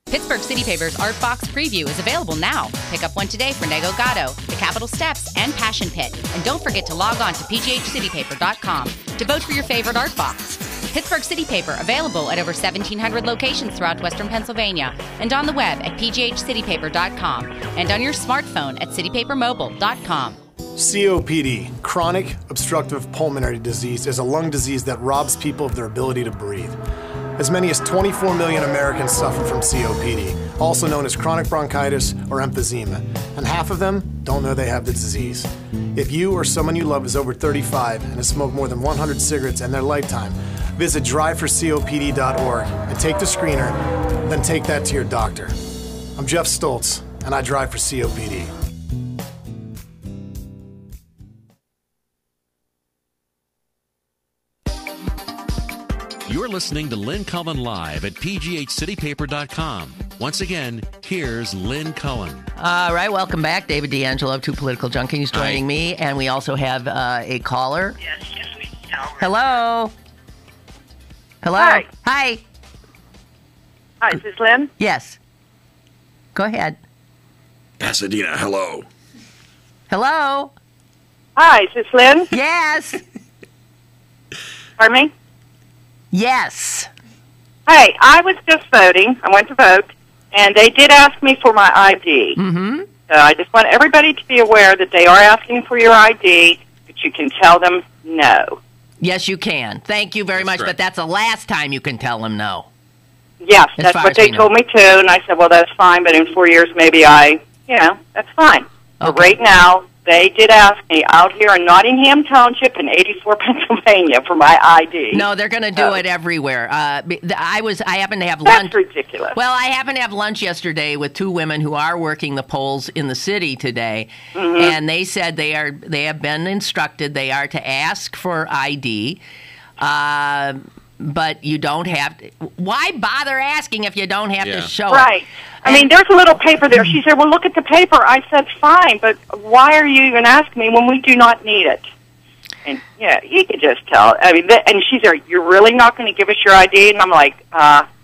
S4: Pittsburgh City Paper's Art Box Preview is available now. Pick up one today for Nego Gatto, the Capitol Steps, and Passion Pit. And don't forget to log on to pghcitypaper.com to vote for your favorite art box. Pittsburgh City Paper, available at over 1,700 locations throughout Western Pennsylvania, and on the web at pghcitypaper.com, and on your smartphone at citypapermobile.com.
S7: COPD, chronic obstructive pulmonary disease, is a lung disease that robs people of their ability to breathe. As many as 24 million Americans suffer from COPD, also known as chronic bronchitis or emphysema, and half of them don't know they have the disease. If you or someone you love is over 35 and has smoked more than 100 cigarettes in their lifetime, visit driveforcopd.org and take the screener, then take that to your doctor. I'm Jeff Stoltz, and I drive for COPD.
S1: You're listening to Lynn Cullen Live at pghcitypaper.com. Once again, here's Lynn Cullen.
S2: All right, welcome back. David DeAngelo of Two Political Junkies joining me, and we also have a caller.
S8: Yes, we know.
S2: Hello? Hello?
S8: Hi.
S2: Hi.
S8: Hi, is this Lynn?
S2: Yes. Go ahead.
S6: Pasadena, hello.
S2: Hello?
S8: Hi, is this Lynn?
S2: Yes.
S8: Pardon me?
S2: Yes.
S8: Hey, I was just voting. I went to vote, and they did ask me for my ID.
S2: Mm-hmm.
S8: So I just want everybody to be aware that they are asking for your ID, but you can tell them no.
S2: Yes, you can. Thank you very much,
S6: correct.
S2: but that's the last time you can tell them no.
S8: Yes,
S2: As
S8: that's
S2: far
S8: what
S2: as
S8: they
S2: we know.
S8: told me too, and I said, well, that's fine, but in 4 years maybe that's fine. But
S2: Okay.
S8: right now, they did ask me out here in Nottingham Township in 84, Pennsylvania for my ID.
S2: No, they're going to do
S8: Oh.
S2: it everywhere. I happened to have
S8: That's
S2: lunch.
S8: ridiculous.
S2: Well, I happened to have lunch yesterday with two women who are working the polls in the city today,
S8: Mm-hmm.
S2: and they said they have been instructed they are to ask for ID, but you don't have to. Why bother asking if you don't have to show it?
S8: Right. I mean, there's a little paper there. She said, well, look at the paper. I said, fine, but why are you even asking me when we do not need it? And, yeah, you could just tell. I mean, and she said, you're really not going to give us your ID? And I'm like,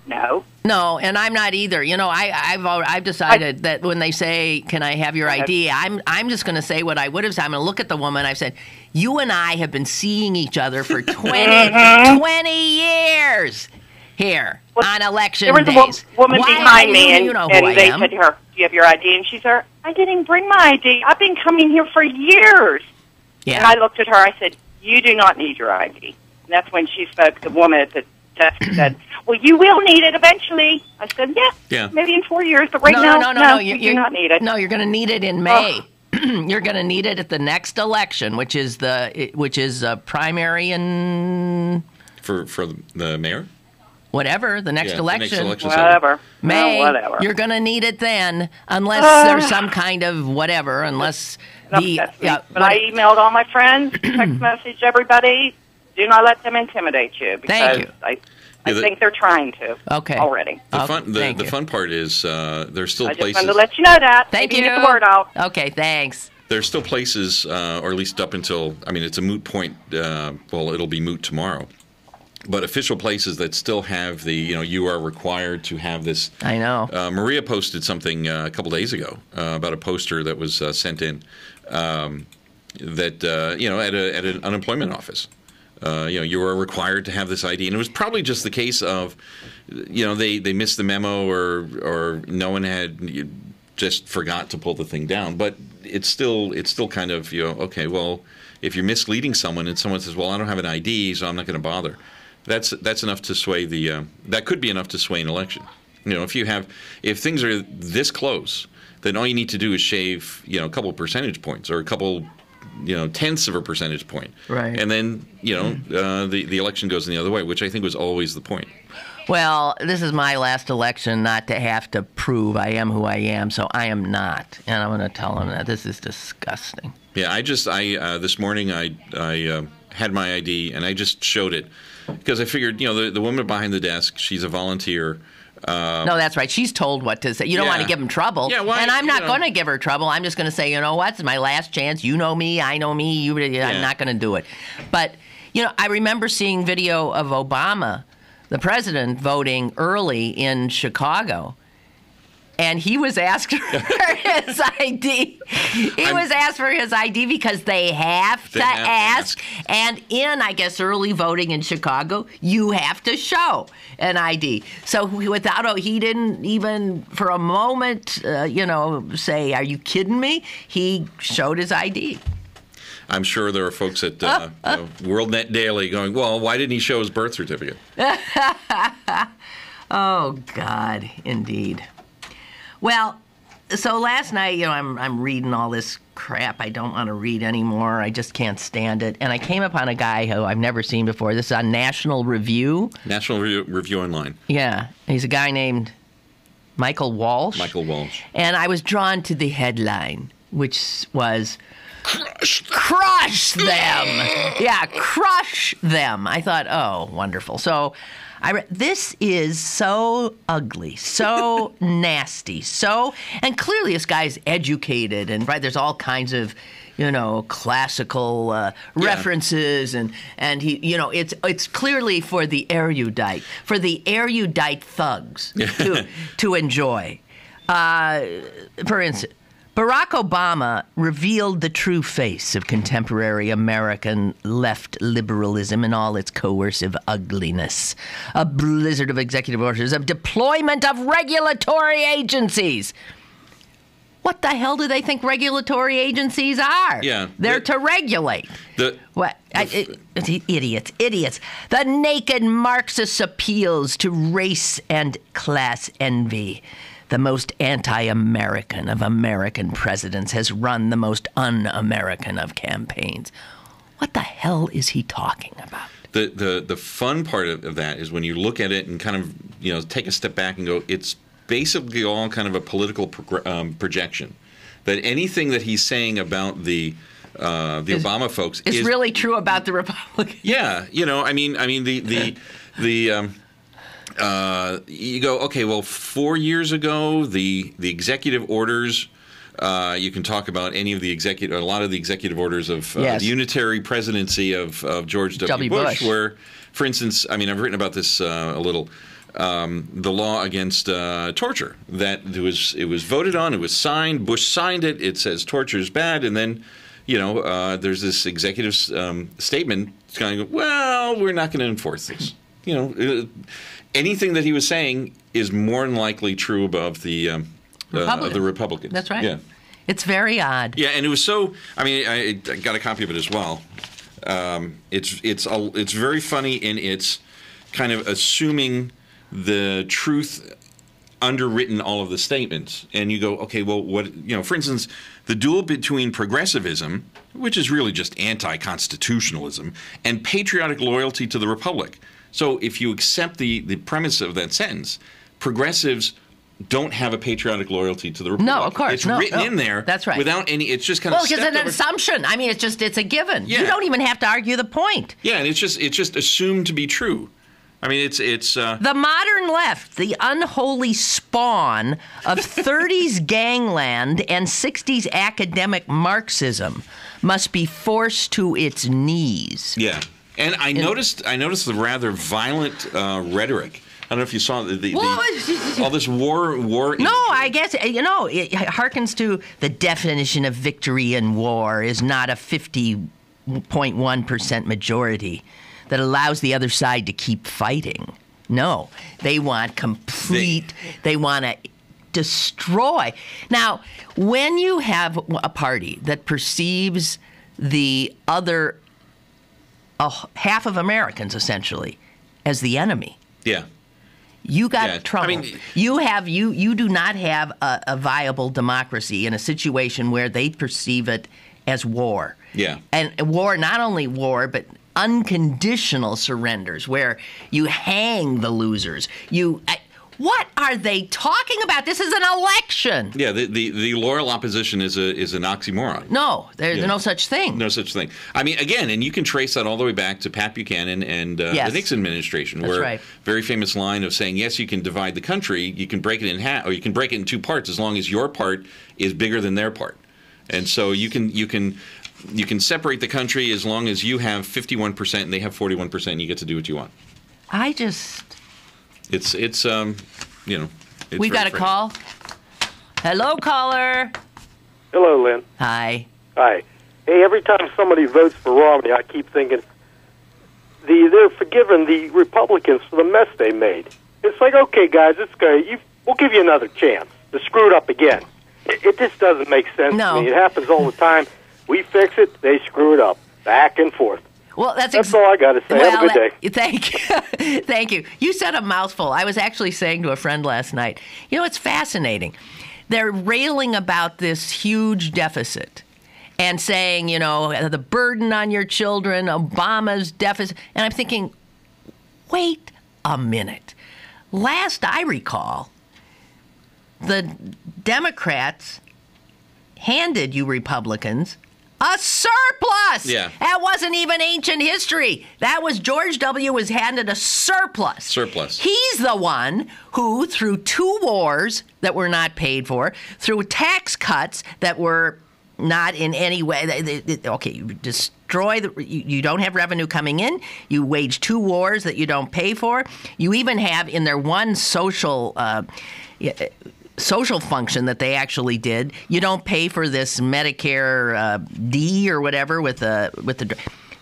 S8: no.
S2: No, and I'm not either. You know, I've decided that when they say, "Can I have your ID?" I'm just going to say what I would have said. I'm going to look at the woman. I've said, "You and I have been seeing each other for 20 years here on election
S8: There was
S2: days."
S8: a woman
S2: Why
S8: behind me,
S2: you know who
S8: and
S2: I
S8: they
S2: am.
S8: said to her, do you have your ID? And she said, I didn't bring my ID. I've been coming here for years. And I
S2: Yeah.
S8: looked at her. I said, you do not need your ID. And that's when she spoke. The woman at the desk said, well, you will need it eventually. I said,
S6: Yeah.
S8: maybe in 4 years, but right
S2: No,
S8: now,
S2: you
S8: do not need it.
S2: No, you're going to need it in May. You're going to need it at the next election, which is a primary in
S6: For the mayor?
S2: whatever the next
S6: Yeah, the
S2: election.
S6: next election cycle.
S8: Whatever.
S2: May,
S8: whatever.
S2: you're going to need it then, unless there's some kind of whatever, unless
S8: That's me. But I emailed all my friends, text message everybody. Do not let them intimidate you. Because
S2: Thank you.
S8: I think they're trying to
S2: Okay.
S8: already.
S6: The fun part is there's still
S8: I just
S6: places.
S8: wanted to let you know that.
S2: Thank
S8: Maybe
S2: you.
S8: get the word out.
S2: Okay, thanks.
S6: There's still places, or at least up until, I mean, it's a moot point. Well, it'll be moot tomorrow. But official places that still have the, you are required to have this.
S2: I know.
S6: Maria posted something a couple days ago about a poster that was sent in that, at an unemployment office. You are required to have this ID. And it was probably just the case of, they missed the memo or no one had just forgot to pull the thing down. But it's still kind of, okay, well, if you're misleading someone and someone says, well, I don't have an ID, so I'm not going to bother. That's enough to sway that could be enough to sway an election. If things are this close, then all you need to do is shave, a couple percentage points or a couple, tenths of a percentage point.
S2: Right.
S6: And then, the election goes in the other way, which I think was always the point.
S2: Well, this is my last election not to have to prove I am who I am, so I am not. And I'm going to tell them that. This is disgusting.
S6: Yeah, this morning I had my ID and I just showed it because I figured, the woman behind the desk, she's a volunteer.
S2: No, that's right. She's told what to say. You don't want to give them trouble.
S6: Yeah, why,
S2: and I'm not going to give her trouble. I'm just going to say, you know what? It's my last chance. You know me. I know me. I'm not going to do it. But, I remember seeing video of Obama, the president, voting early in Chicago. And he was asked for his ID. He was asked for his ID because they have to ask. And in, I guess, early voting in Chicago, you have to show an ID. So he didn't even for a moment, say, are you kidding me? He showed his ID.
S6: I'm sure there are folks at WorldNet Daily going, well, why didn't he show his birth certificate?
S2: Oh, God, indeed. Well, so last night, I'm reading all this crap I don't want to read anymore. I just can't stand it. And I came upon a guy who I've never seen before. This is on National Review.
S6: National Review Online.
S2: Yeah. He's a guy named Michael Walsh.
S6: Michael Walsh.
S2: And I was drawn to the headline, which was... Crush them! Yeah, crush them. I thought, oh, wonderful. So this is so ugly, so nasty, and clearly this guy's educated, and right, there's all kinds of, classical references, and he, it's clearly for the erudite thugs to enjoy. For instance, Barack Obama revealed the true face of contemporary American left liberalism in all its coercive ugliness. A blizzard of executive orders, of deployment of regulatory agencies. What the hell do they think regulatory agencies are?
S6: Yeah.
S2: They're to regulate. Idiots. The naked Marxist appeals to race and class envy. The most anti-American of American presidents has run the most un-American of campaigns. What the hell is he talking about?
S6: The fun part of that is when you look at it and kind of take a step back and go, it's basically all kind of a political projection. That anything that he's saying about the Obama folks
S2: is really true about the Republicans.
S6: Yeah, you go, okay, well, 4 years ago, the executive orders, you can talk about a lot of the executive orders of the unitary presidency of George W. Bush, where, for instance, I've written about this a little, the law against torture, that it was voted on, it was signed, Bush signed it, it says torture is bad, and then, there's this executive statement kind of, well, we're not going to enforce this. Anything that he was saying is more than likely true about the Republicans.
S2: That's right.
S6: Yeah.
S2: It's very odd.
S6: Yeah, and it was so. I got a copy of it as well. It's very funny in its kind of assuming the truth underwritten all of the statements, and you go, okay, well, what for instance, the duel between progressivism, which is really just anti-constitutionalism, and patriotic loyalty to the republic. So if you accept the premise of that sentence, progressives don't have a patriotic loyalty to the republic.
S2: No, of course.
S6: It's written in there.
S2: That's right.
S6: Without any, it's just kind of
S2: because it's an assumption. It's a given.
S6: Yeah.
S2: You don't even have to argue the point.
S6: Yeah, and it's just assumed to be true. It's
S2: the modern left, the unholy spawn of 30s gangland and 60s academic Marxism, must be forced to its knees.
S6: Yeah. And I noticed the rather violent rhetoric. I don't know if you saw all this war.
S2: No, I guess it harkens to the definition of victory in war is not a 50.1% majority that allows the other side to keep fighting. No, they want complete. They want to destroy. Now, when you have a party that perceives the other half of Americans, essentially, as the enemy.
S6: Yeah.
S2: You got trouble.
S6: I mean,
S2: you do not have a viable democracy in a situation where they perceive it as war.
S6: Yeah.
S2: And war, not only war, but unconditional surrenders where you hang the losers. What are they talking about? This is an election.
S6: Yeah, the loyal opposition is an oxymoron.
S2: No, there's no such thing.
S6: No such thing. I mean, again, and you can trace that all the way back to Pat Buchanan and the Nixon administration,
S2: That's
S6: where
S2: right.
S6: very famous line of saying, yes, you can divide the country, you can break it in half, or you can break it in two parts as long as your part is bigger than their part. And so you can separate the country as long as you have 51% and they have 41%, and you get to do what you want. It's it's
S2: we got a call. Hello, caller.
S9: Hello, Lynn.
S2: Hi.
S9: Hi. Hey, every time somebody votes for Romney, I keep thinking they're forgiving the Republicans for the mess they made. It's like, okay, guys, we'll give you another chance to screw it up again. It just doesn't make sense to me. It happens all the time. We fix it, they screw it up. Back and forth.
S2: Well, that's
S9: all I got to say. Have a good day.
S2: Thank you. Thank you. You said a mouthful. I was actually saying to a friend last night, it's fascinating. They're railing about this huge deficit and saying, the burden on your children, Obama's deficit. And I'm thinking, wait a minute. Last I recall, the Democrats handed you Republicans a surplus.
S6: Yeah.
S2: That wasn't even ancient history. That was George W. was handed a surplus. He's the one who, through 2 wars that were not paid for, through tax cuts that were not in any way, you destroy you don't have revenue coming in. You wage 2 wars that you don't pay for. You even have in their one social function that they actually did. You don't pay for this Medicare D or whatever with the.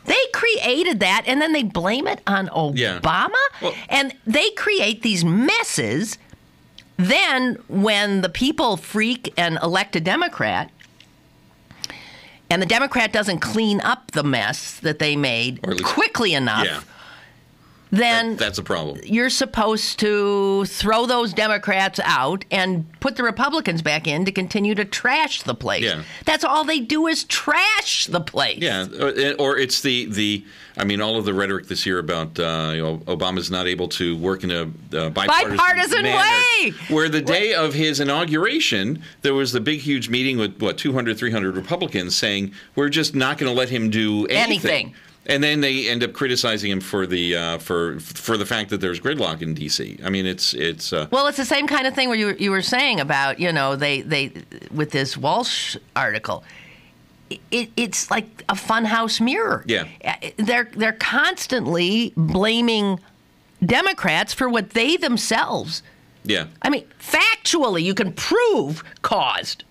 S2: They created that, and then they blame it on Obama, and they create these messes. Then, when the people freak and elect a Democrat, and the Democrat doesn't clean up the mess that they made quickly enough. Then
S6: that's a problem.
S2: You're supposed to throw those Democrats out and put the Republicans back in to continue to trash the place.
S6: Yeah.
S2: That's all they do is trash the place.
S6: Yeah, or it's all of the rhetoric this year about Obama's not able to work in a bipartisan
S2: way.
S6: Where the day of his inauguration, there was the big, huge meeting with 200, 300 Republicans saying we're just not going to let him do anything. And then they end up criticizing him for the fact that there's gridlock in D.C. I mean, it's
S2: well, it's the same kind of thing where you were saying about they with this Walsh article. It's like a funhouse mirror.
S6: Yeah,
S2: they're constantly blaming Democrats for what they themselves.
S6: Yeah,
S2: I mean, factually, you can prove caused.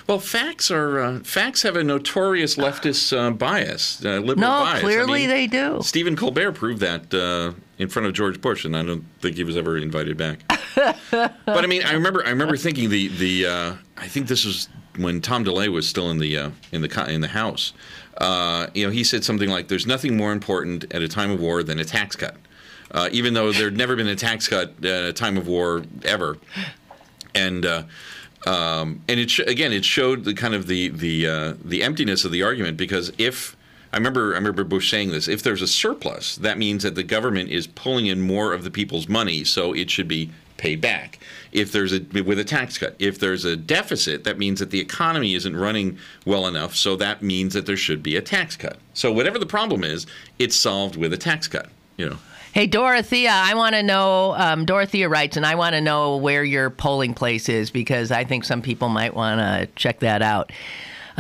S6: Well, facts have a notorious leftist bias, liberal bias.
S2: No, clearly they do.
S6: Stephen Colbert proved that in front of George Bush, and I don't think he was ever invited back. But I mean, I remember thinking I think this was when Tom DeLay was still in the House. He said something like, "There's nothing more important at a time of war than a tax cut," even though there'd never been a tax cut at a time of war ever, and it showed the kind of the emptiness of the argument, because I remember Bush saying this, if there's a surplus, that means that the government is pulling in more of the people's money, so it should be paid back. With a tax cut, if there's a deficit, that means that the economy isn't running well enough, so that means that there should be a tax cut. So whatever the problem is, it's solved with a tax cut.
S2: Hey, Dorothea, I want to know, Dorothea writes, and I want to know where your polling place is, because I think some people might want to check that out.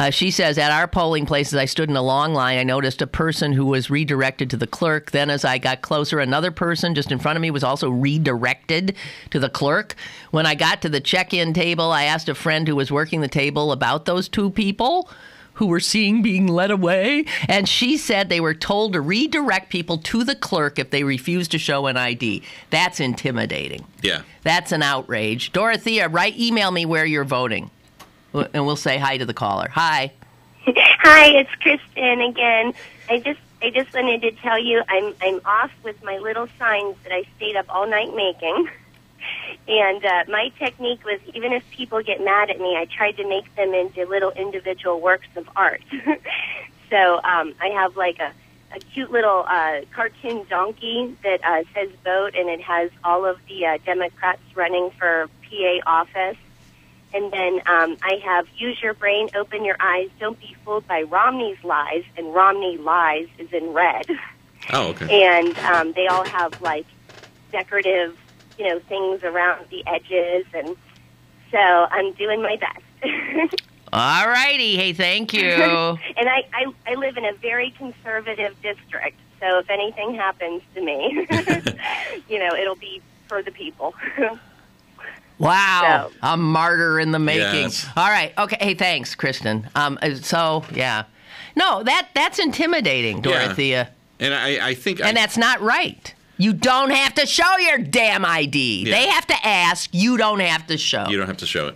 S2: She says, at our polling places, I stood in a long line. I noticed a person who was redirected to the clerk. Then as I got closer, another person just in front of me was also redirected to the clerk. When I got to the check-in table, I asked a friend who was working the table about those 2 people who were seen being led away. And she said they were told to redirect people to the clerk if they refused to show an ID. That's intimidating.
S6: Yeah.
S2: That's an outrage. Dorothea, email me where you're voting. And we'll say hi to the caller. Hi.
S10: Hi, it's Kristen again. I just wanted to tell you I'm off with my little signs that I stayed up all night making. And my technique was, even if people get mad at me, I tried to make them into little individual works of art. So I have like a cute little cartoon donkey that says vote, and it has all of the Democrats running for PA office. And then I have use your brain, open your eyes, don't be fooled by Romney's lies, and Romney lies is in red.
S6: Oh, okay.
S10: And they all have like decorative, things around the edges, and so I'm doing my best.
S2: All righty. Hey, thank you.
S10: And I live in a very conservative district, so if anything happens to me, it'll be for the people.
S2: Wow. So. A martyr in the making.
S6: Yes.
S2: All right. Okay. Hey, thanks, Kristen. So, yeah. No, that's intimidating, Dorothea.
S6: Yeah. And I think...
S2: And that's not right. You don't have to show your damn ID.
S6: Yeah.
S2: They have to ask. You don't have to show.
S6: You don't have to show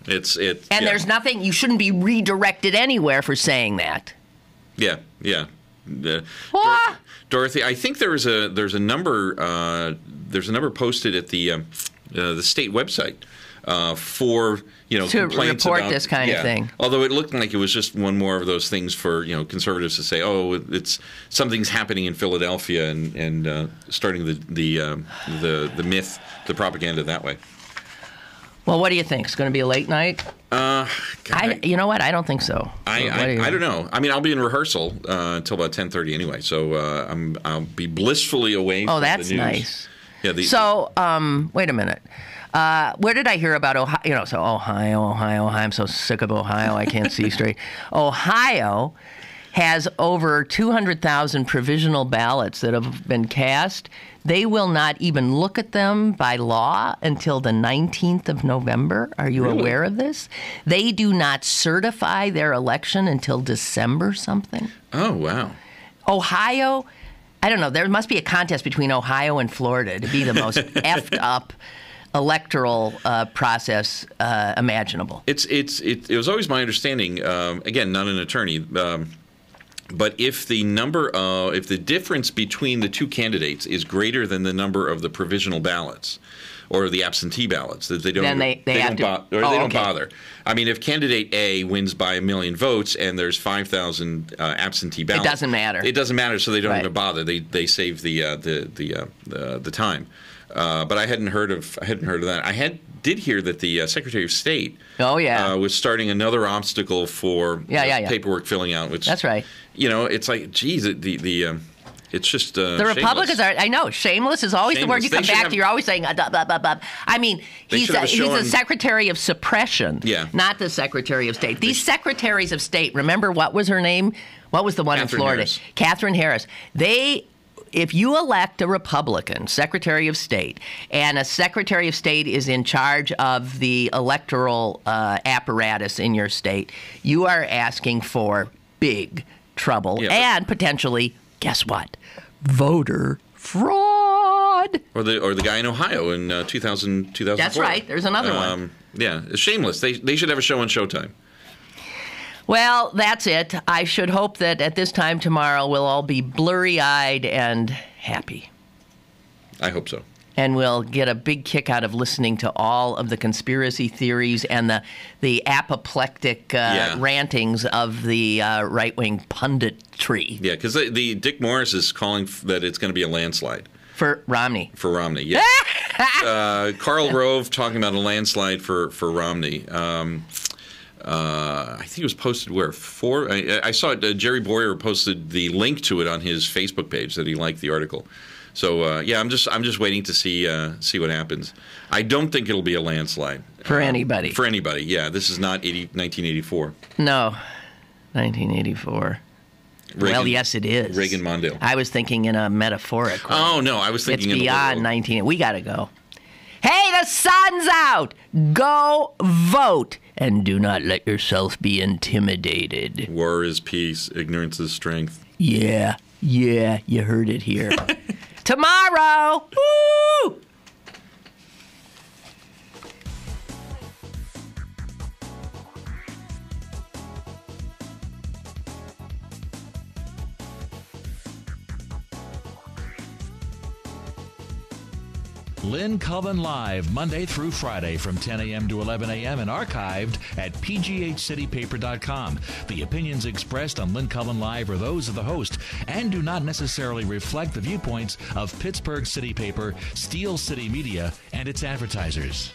S6: it.
S2: And there's nothing... You shouldn't be redirected anywhere for saying that.
S6: Yeah.
S2: What?
S6: Dorothy, I think there's a number posted at the state website for
S2: to
S6: complaints
S2: report
S6: about
S2: this kind of thing.
S6: Although it looked like it was just one more of those things for conservatives to say, oh, something's happening in Philadelphia and starting the myth, the propaganda that way.
S2: Well, what do you think? It's going to be a late night? You know what? I don't think so.
S6: I don't know. I mean, I'll be in rehearsal until about 10:30 anyway, so I'll be blissfully away from the news.
S2: Oh, that's nice.
S6: Yeah,
S2: wait a minute. Where did I hear about Ohio? Ohio. I'm so sick of Ohio. I can't see straight. Ohio has over 200,000 provisional ballots that have been cast. They will not even look at them by law until the 19th of November. Are you aware of this? They do not certify their election until December something.
S6: Oh, wow.
S2: Ohio, I don't know. There must be a contest between Ohio and Florida to be the most effed up electoral process imaginable.
S6: It was always my understanding, again, not an attorney, but if the difference between the two candidates is greater than the number of the provisional ballots or the absentee ballots, that they don't bother. I mean, if candidate A wins by 1 million votes and there's 5,000 absentee ballots,
S2: it doesn't matter.
S6: It doesn't matter, so they don't even bother. They save the time. But I hadn't heard of that. I did hear that the Secretary of State was starting another obstacle for paperwork filling out. Which,
S2: that's right.
S6: It's like, geez, it's just
S2: the Republicans are. I know, shameless is always the word you come back to. You're always saying, I mean, he's the Secretary of Suppression, not the Secretary of State. These Secretaries of State. Remember what was her name? What was the one in Florida? Catherine Harris. If you elect a Republican Secretary of State, and a Secretary of State is in charge of the electoral apparatus in your state, you are asking for big trouble and potentially, guess what? Voter fraud.
S6: Or the guy in Ohio in 2004.
S2: That's right. There's another one.
S6: Yeah, it's shameless. They should have a show on Showtime.
S2: Well, that's it. I should hope that at this time tomorrow we'll all be blurry-eyed and happy.
S6: I hope so.
S2: And we'll get a big kick out of listening to all of the conspiracy theories and the apoplectic rantings of the right-wing punditry.
S6: Yeah, because the Dick Morris is calling that it's going to be a landslide.
S2: For Romney.
S6: Yeah. Karl Rove talking about a landslide for Romney. I think it was posted where? I saw it. Jerry Boyer posted the link to it on his Facebook page that he liked the article. So I'm just waiting to see what happens. I don't think it'll be a landslide
S2: for anybody.
S6: For anybody, yeah. This is not 1984.
S2: No, 1984. Well, yes, it is.
S6: Reagan Mandel.
S2: I was thinking in a metaphoric way.
S6: Oh no, I was thinking
S2: it's
S6: in
S2: beyond 19. We got to go. Hey, the sun's out! Go vote! And do not let yourself be intimidated.
S6: War is peace. Ignorance is strength.
S2: Yeah, you heard it here. Tomorrow! Woo!
S1: Lynn Cullen Live, Monday through Friday from 10 a.m. to 11 a.m. and archived at pghcitypaper.com. The opinions expressed on Lynn Cullen Live are those of the host and do not necessarily reflect the viewpoints of Pittsburgh City Paper, Steel City Media, and its advertisers.